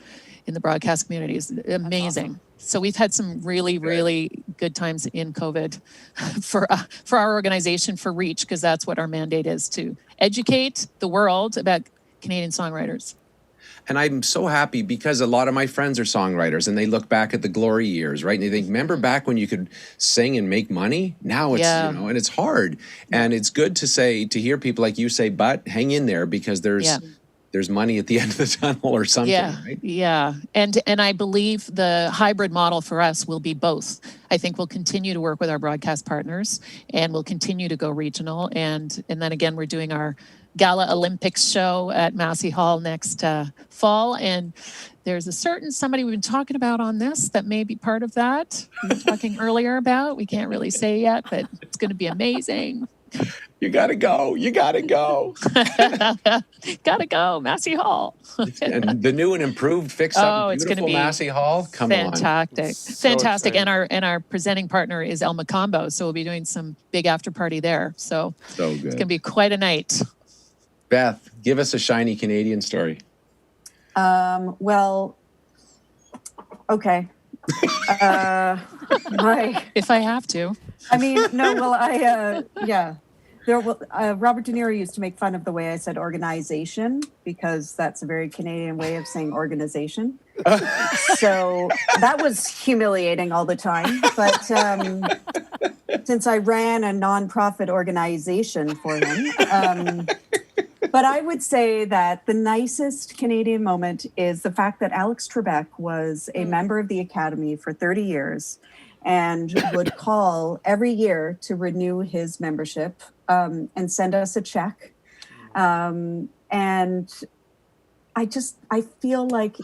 in the broadcast community is amazing. Awesome. So we've had some really, really good times in COVID for our organization, for Reach, because that's what our mandate is, to educate the world about Canadian songwriters. And I'm so happy because a lot of my friends are songwriters and they look back at the glory years, right? And they think, remember back when you could sing and make money? Now it's, you know, and it's hard. And it's good to hear people like you say, but hang in there, because there's money at the end of the tunnel or something, right? Yeah. And I believe the hybrid model for us will be both. I think we'll continue to work with our broadcast partners, and we'll continue to go regional. And then again, we're doing our Gala Olympics show at Massey Hall next fall. And there's a certain somebody we've been talking about on this that may be part of that. We were talking earlier about, we can't really say yet, but it's going to be amazing. You got to go. You got to go. Got to go. Massey Hall. And the new and improved, fixed up, it's going to be Massey Hall. Come fantastic. on. Fantastic. And our presenting partner is El Macambo. So we'll be doing some big after party there. So good. It's going to be quite a night. Beth, give us a shiny Canadian story. Well, okay. If I have to. I mean, no, well, Robert De Niro used to make fun of the way I said organization, because that's a very Canadian way of saying organization. So that was humiliating all the time. But since I ran a nonprofit organization for him, but I would say that the nicest Canadian moment is the fact that Alex Trebek was a member of the Academy for 30 years and would call every year to renew his membership and send us a check. And I feel like,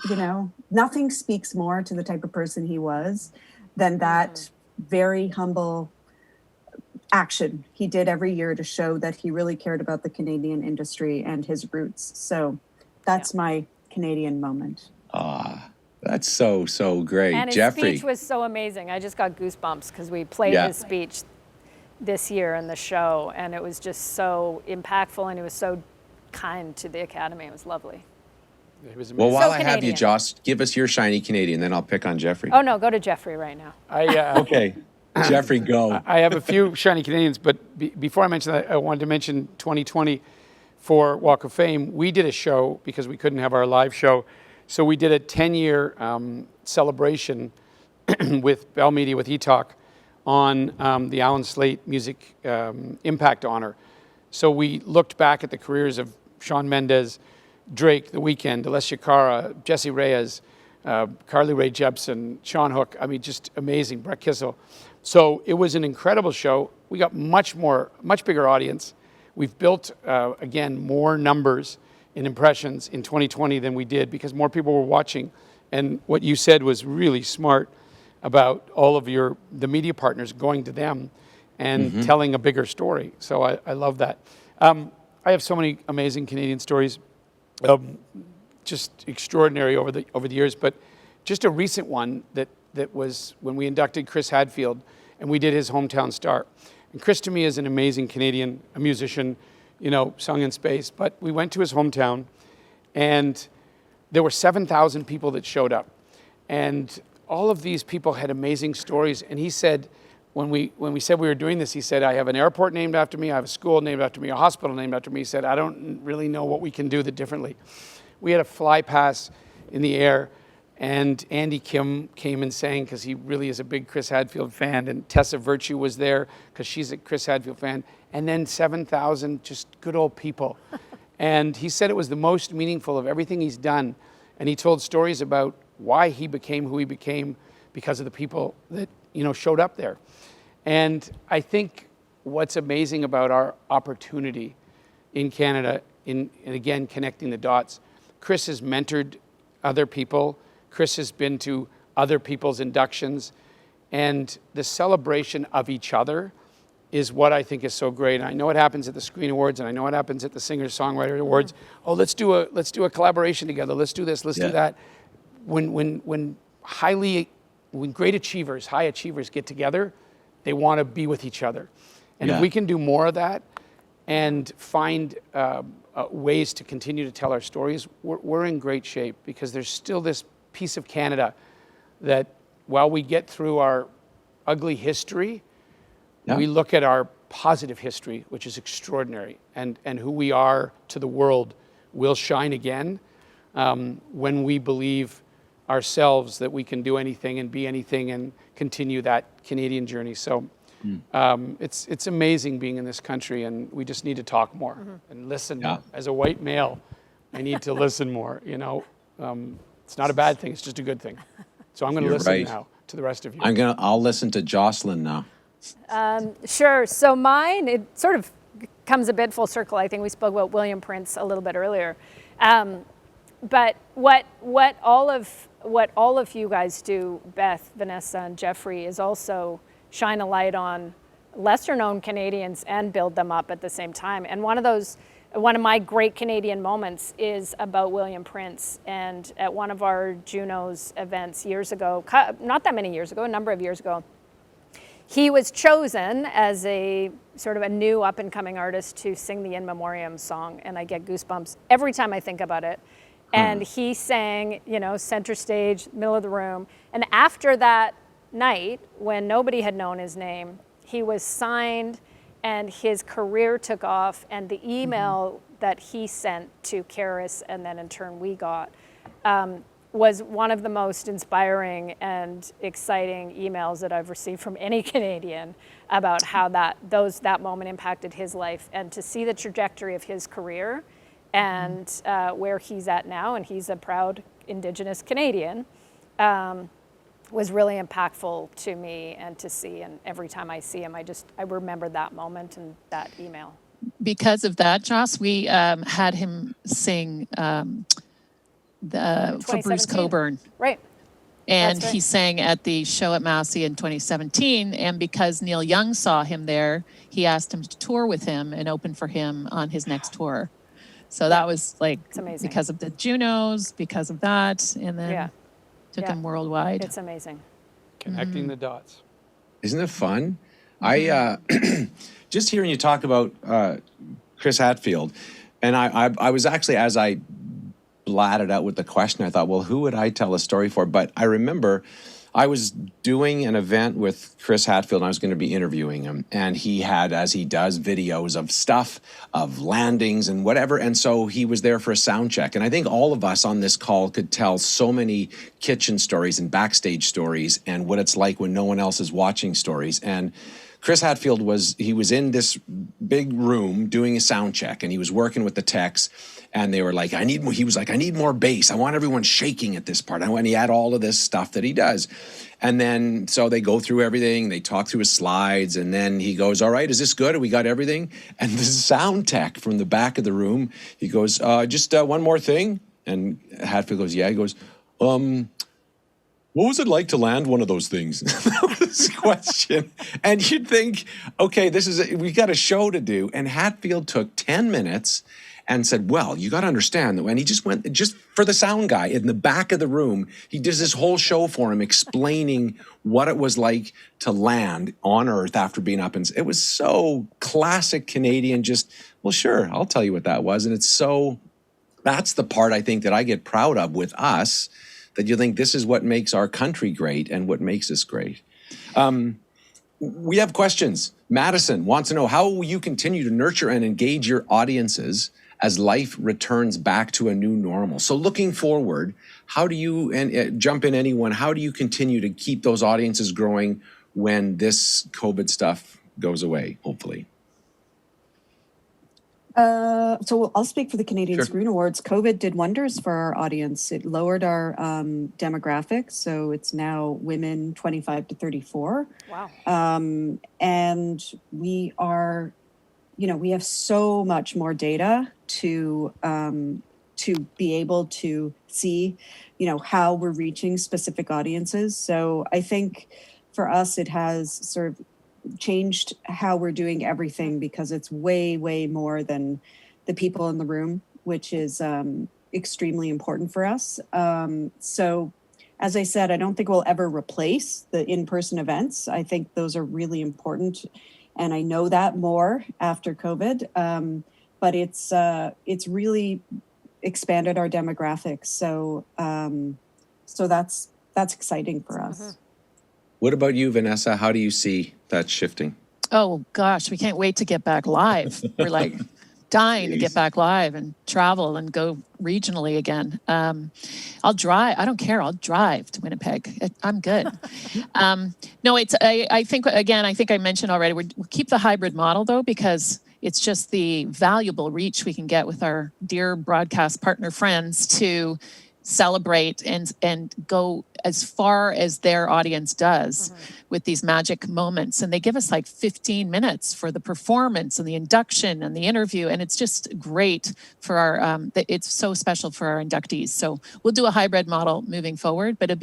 nothing speaks more to the type of person he was than that very humble action he did every year to show that he really cared about the Canadian industry and his roots. So that's my Canadian moment. That's so great. And his Jeffrey. speech was so amazing. I just got goosebumps because we played his speech this year in the show, and it was just so impactful, and he was so kind to the Academy. It was lovely. It was Well, amazing. while So I have you, Canadian. Joss, give us your shiny Canadian, then I'll pick on Jeffrey. Oh, no, go to Jeffrey right now. Okay. Jeffrey, go. I have a few shiny Canadians, but before I mention that, I wanted to mention 2020 for Walk of Fame. We did a show because we couldn't have our live show. So we did a 10-year celebration with Bell Media, with eTalk, on the Alan Slate Music Impact Honor. So we looked back at the careers of Shawn Mendes, Drake, The Weeknd, Alessia Cara, Jesse Reyes, Carly Rae Jepsen, Sean Hook. I mean, just amazing. Brett Kissel. So it was an incredible show. We got much bigger audience. We've built, again, more numbers in impressions in 2020 than we did because more people were watching. And what you said was really smart about all of the media partners going to them and telling a bigger story. So I love that. I have so many amazing Canadian stories, just extraordinary over the years. But just a recent one that was when we inducted Chris Hadfield and we did his Hometown Star. And Chris to me is an amazing Canadian, a musician, sung in space. But we went to his hometown and there were 7,000 people that showed up. And all of these people had amazing stories. And he said, when we said we were doing this, he said, I have an airport named after me, I have a school named after me, a hospital named after me. He said, I don't really know what we can do that differently. We had a fly pass in the air, and Andy Kim came and sang because he really is a big Chris Hadfield fan, and Tessa Virtue was there because she's a Chris Hadfield fan, and then 7,000 just good old people. And he said it was the most meaningful of everything he's done, and he told stories about why he became who he became because of the people that showed up there. And I think what's amazing about our opportunity in Canada, and again, connecting the dots, Chris has mentored other people. Chris has been to other people's inductions. And the celebration of each other is what I think is so great. And I know it happens at the Screen Awards, and I know it happens at the Singer-Songwriter Awards. Oh, let's do a collaboration together. Let's do this. Let's do that. When great achievers, high achievers get together, they want to be with each other. And if we can do more of that and find ways to continue to tell our stories, we're in great shape, because there's still this piece of Canada that, while we get through our ugly history, we look at our positive history, which is extraordinary, and who we are to the world will shine again when we believe ourselves that we can do anything and be anything and continue that Canadian journey. So it's amazing being in this country, and we just need to talk more and listen more. As a white male, I need to listen more. It's not a bad thing, it's just a good thing. So I'm going to listen now to the rest of you. I'll listen to Jocelyn now. Sure. So mine, it sort of comes a bit full circle. I think we spoke about William Prince a little bit earlier. But what all of you guys do, Beth, Vanessa, and Jeffrey, is also shine a light on lesser known Canadians and build them up at the same time. And one of my great Canadian moments is about William Prince. And at one of our Junos events years ago, not that many years ago, a number of years ago, he was chosen as a sort of a new up-and-coming artist to sing the In Memoriam song, and I get goosebumps every time I think about it. And he sang, center stage, middle of the room. And after that night, when nobody had known his name, he was signed and his career took off. And the email that he sent to Karis, and then in turn we got, was one of the most inspiring and exciting emails that I've received from any Canadian about how that moment impacted his life, and to see the trajectory of his career and where he's at now, and he's a proud Indigenous Canadian, was really impactful to me and to see. And every time I see him, I remember that moment and that email. Because of that, Joss, we had him sing for Bruce Cockburn. Right. And That's right. he sang at the show at Massey in 2017. And because Neil Young saw him there, he asked him to tour with him and open for him on his next tour. So that was It's amazing. because of the Junos, because of that, and then took him worldwide. It's amazing. Connecting the dots. Isn't it fun? I just hearing you talk about Chris Hadfield, and I was actually, as I blatted out with the question, I thought, well, who would I tell a story for? But I remember I was doing an event with Chris Hadfield, and I was going to be interviewing him. And he had, as he does, videos of stuff, of landings and whatever. And so he was there for a sound check. And I think all of us on this call could tell so many kitchen stories and backstage stories and what it's like when no one else is watching stories. And Chris Hadfield was in this big room doing a sound check, and he was working with the techs, and they were like, he was like, I need more bass. I want everyone shaking at this part. And he had all of this stuff that he does. And then, so they go through everything, they talk through his slides, and then he goes, all right, is this good? We got everything? And the sound tech from the back of the room, he goes, just one more thing. And Hadfield goes, yeah. He goes, what was it like to land one of those things? That was his question. And you'd think, okay, we got a show to do. And Hadfield took 10 minutes and said, well, you got to understand that when he just went, just for the sound guy in the back of the room, he does this whole show for him explaining what it was like to land on Earth after being up. And it was so classic Canadian, just, well, sure, I'll tell you what that was. And that's the part I think that I get proud of with us, that you think this is what makes our country great and what makes us great. We have questions. Madison wants to know, how will you continue to nurture and engage your audiences as life returns back to a new normal? So looking forward, how do you, and jump in anyone, how do you continue to keep those audiences growing when this COVID stuff goes away, hopefully? So I'll speak for the Canadian Screen Awards. COVID did wonders for our audience. It lowered our demographics, so it's now women 25 to 34. Wow. And we are, we have so much more data to be able to see, how we're reaching specific audiences. So I think for us, it has sort of changed how we're doing everything, because it's way, way more than the people in the room, which is extremely important for us. So, as I said, I don't think we'll ever replace the in-person events. I think those are really important, and I know that more after COVID. But it's really expanded our demographics. So so that's exciting for us. What about you, Vanessa? How do you see that shifting? Oh gosh, we can't wait to get back live. We're like dying to get back live and travel and go regionally again. I'll drive. I don't care. I'll drive to Winnipeg. I'm good. No, I think, again, I think I mentioned already, we'll keep the hybrid model though, because it's just the valuable reach we can get with our dear broadcast partner friends to celebrate and go as far as their audience does with these magic moments. And they give us like 15 minutes for the performance and the induction and the interview. And it's just great for our, it's so special for our inductees. So we'll do a hybrid model moving forward, but I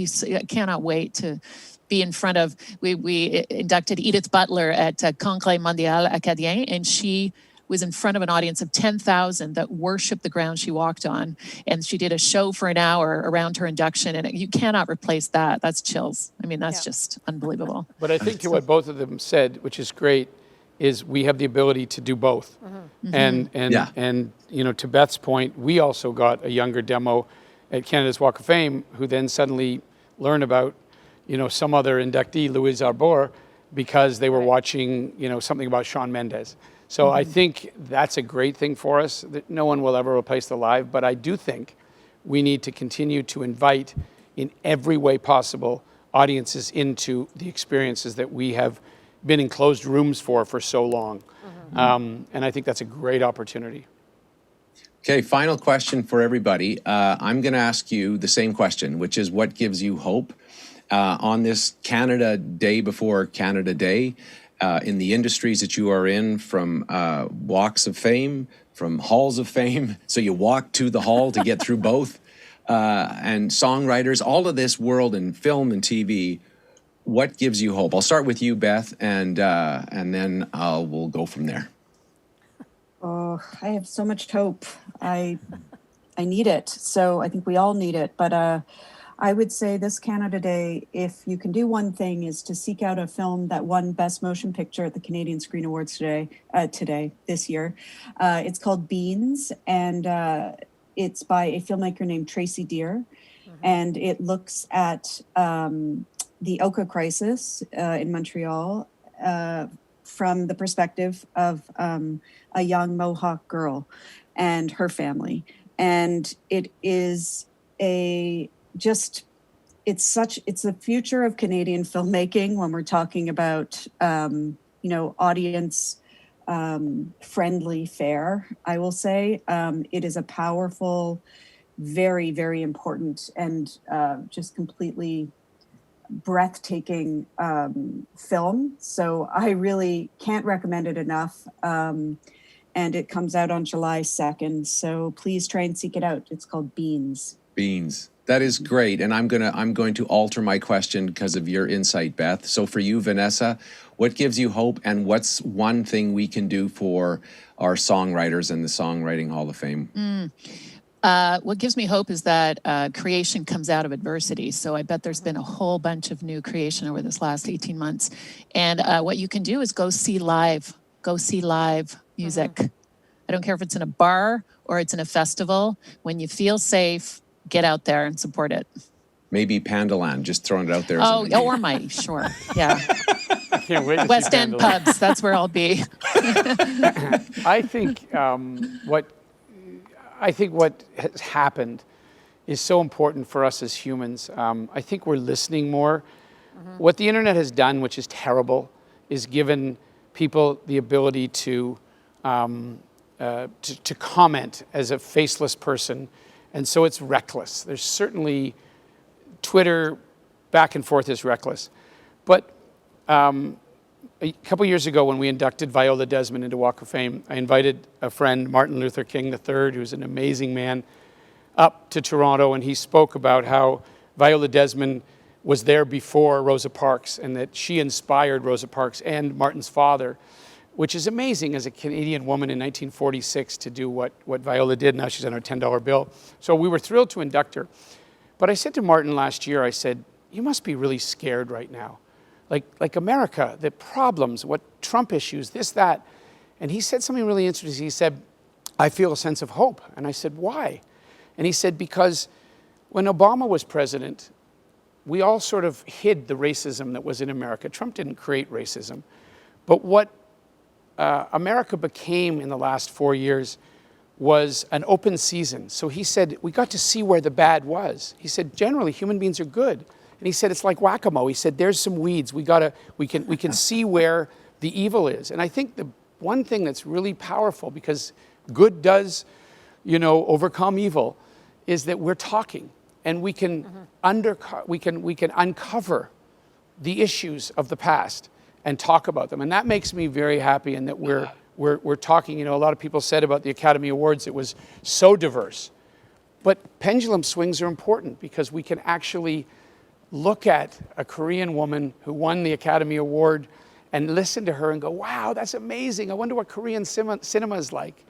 cannot wait to be in front of, we inducted Edith Butler at Congrès Mondial Acadien, and she was in front of an audience of 10,000 that worshiped the ground she walked on. And she did a show for an hour around her induction, and you cannot replace that. That's chills. I mean, that's just unbelievable. But I think to what both of them said, which is great, is we have the ability to do both. And you know, to Beth's point, we also got a younger demo at Canada's Walk of Fame who then suddenly learned about, you know, some other inductee, Louise Arbour, because they were watching, you know, something about Shawn Mendes. So I think that's a great thing for us, that no one will ever replace the live, but I do think we need to continue to invite in every way possible audiences into the experiences that we have been in closed rooms for so long. And I think that's a great opportunity. Okay, final question for everybody. I'm going to ask you the same question, which is what gives you hope on this Canada Day before Canada Day? In the industries that you are in, from walks of fame, from halls of fame, so you walk to the hall to get through both, and songwriters, all of this world in film and TV, what gives you hope? I'll start with you, Beth, and then we'll go from there. Oh, I have so much hope. I need it. So I think we all need it. But I would say this Canada Day, if you can do one thing, is to seek out a film that won Best Motion Picture at the Canadian Screen Awards this year. It's called Beans, and it's by a filmmaker named Tracy Deer. And it looks at the Oka crisis in Montreal from the perspective of a young Mohawk girl and her family. And it is it's the future of Canadian filmmaking when we're talking about, audience friendly fare, I will say. It is a powerful, very, very important and just completely breathtaking film. So I really can't recommend it enough. And it comes out on July 2nd. So please try and seek it out. It's called Beans. Beans. That is great. And I'm going to alter my question because of your insight, Beth. So for you, Vanessa, what gives you hope, and what's one thing we can do for our songwriters in the Songwriting Hall of Fame? What gives me hope is that creation comes out of adversity. So I bet there's been a whole bunch of new creation over this last 18 months. And what you can do is go see live music. I don't care if it's in a bar or it's in a festival. When you feel safe, get out there and support it. Maybe Pandaland, just throwing it out there. Or Mighty, sure. Yeah. I can't wait to West see End Pandaland. pubs, that's where I'll be. I think what has happened is so important for us as humans. I think we're listening more. What the internet has done, which is terrible, is given people the ability to comment as a faceless person, and so it's reckless. There's certainly Twitter back and forth is reckless, but a couple years ago when we inducted Viola Desmond into Walk of Fame, I invited a friend, Martin Luther King III, who's an amazing man, up to Toronto, and he spoke about how Viola Desmond was there before Rosa Parks, and that she inspired Rosa Parks and Martin's father, which is amazing as a Canadian woman in 1946 to do what Viola did. Now she's on her $10 bill. So we were thrilled to induct her. But I said to Martin last year, I said, you must be really scared right now. Like America, the problems, what Trump issues, this, that. And he said something really interesting. He said, I feel a sense of hope. And I said, why? And he said, because when Obama was president, we all sort of hid the racism that was in America. Trump didn't create racism. But what America became in the last 4 years was an open season. So he said, we got to see where the bad was. He said, generally, human beings are good. And he said, it's like whack-a-mole. He said, there's some weeds. We can see where the evil is. And I think the one thing that's really powerful, because good does, overcome evil, is that we're talking. And we can uncover the issues of the past and talk about them. And that makes me very happy, and that we're talking. A lot of people said about the Academy Awards, it was so diverse. But pendulum swings are important, because we can actually look at a Korean woman who won the Academy Award and listen to her and go, wow, that's amazing. I wonder what Korean cinema is like.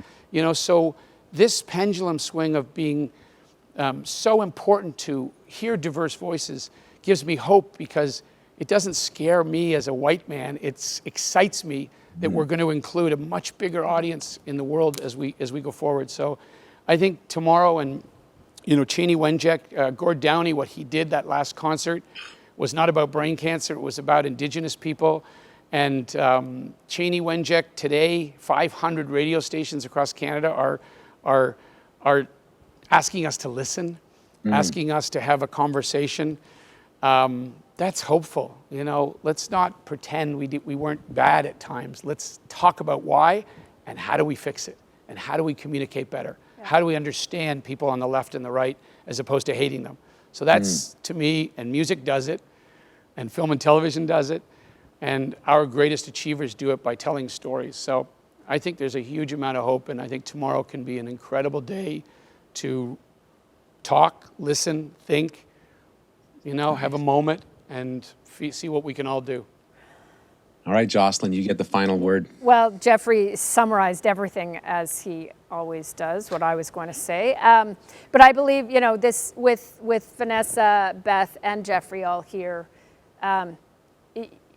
So this pendulum swing of being so important to hear diverse voices gives me hope, because it doesn't scare me as a white man. It excites me that we're going to include a much bigger audience in the world as we go forward. So I think tomorrow, and Cheney Wenjack, Gord Downey, what he did that last concert was not about brain cancer. It was about Indigenous people. And Cheney Wenjack today, 500 radio stations across Canada are asking us to listen, asking us to have a conversation. That's hopeful. Let's not pretend we weren't bad at times. Let's talk about why, and how do we fix it, and how do we communicate better. How do we understand people on the left and the right as opposed to hating them? So that's, to me, and music does it, and film and television does it, and our greatest achievers do it by telling stories. So I think there's a huge amount of hope, and I think tomorrow can be an incredible day to talk, listen, think, have a moment, and see what we can all do. All right, Jocelyn, you get the final word. Well, Jeffrey summarized everything, as he always does, what I was going to say. But I believe, this with Vanessa, Beth, and Jeffrey all here,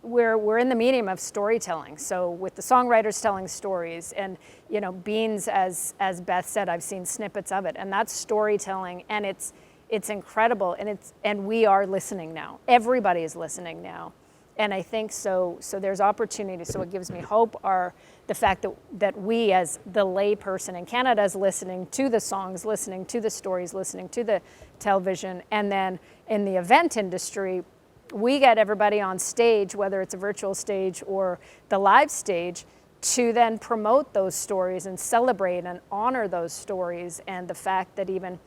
we're in the medium of storytelling. So with the songwriters telling stories, and Beans, as Beth said, I've seen snippets of it, and that's storytelling, and it's incredible, and we are listening now. Everybody is listening now. And I think so there's opportunity. So what gives me hope are the fact that we, as the lay person in Canada, is listening to the songs, listening to the stories, listening to the television. And then in the event industry, we get everybody on stage, whether it's a virtual stage or the live stage, to then promote those stories and celebrate and honor those stories. And the fact that even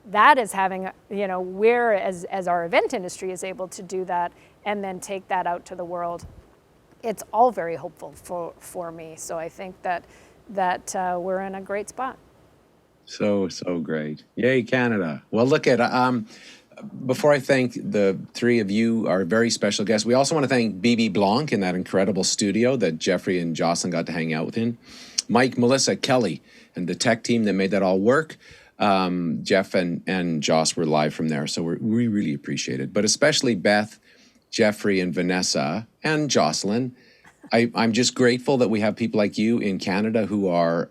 that is having, we're, as our event industry is able to do that and then take that out to the world, it's all very hopeful for me. So I think that we're in a great spot. So great. Yay, Canada. Well, look at, before I thank the three of you, our very special guests, we also want to thank BB Blanc in that incredible studio that Jeffrey and Jocelyn got to hang out in. Mike, Melissa, Kelly, and the tech team that made that all work. Jeff and Joss were live from there, so we really appreciate it. But especially Beth, Jeffrey, and Vanessa, and Jocelyn. I'm just grateful that we have people like you in Canada who are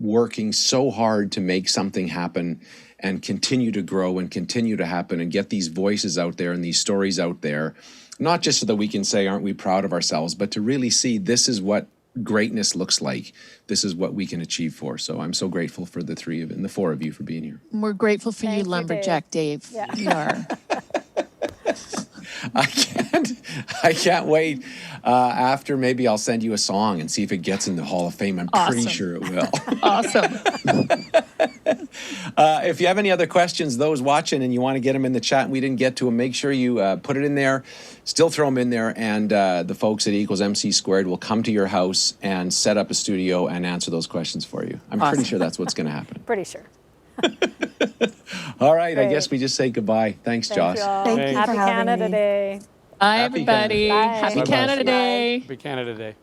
working so hard to make something happen and continue to grow and continue to happen and get these voices out there and these stories out there, not just so that we can say, aren't we proud of ourselves, but to really see this is what greatness looks like. This is what we can achieve for. So I'm so grateful for the three of and the four of you for being here. We're grateful for you, Lumberjack Dave. Yeah. We are. I can't wait. After, maybe I'll send you a song and see if it gets in the Hall of Fame. I'm pretty sure it will. Awesome. If you have any other questions, those watching, and you want to get them in the chat and we didn't get to them, make sure you put it in there. Still throw them in there, and the folks at E=MC² will come to your house and set up a studio and answer those questions for you. I'm pretty sure that's what's going to happen. Pretty sure. All right, I Great. guess we just say goodbye. Thanks, Thank Joss. you all. Thank you for Happy having Canada me. Day. Bye, Happy Canada. everybody. Bye. Happy Bye-bye. Canada Day. Happy Canada Day.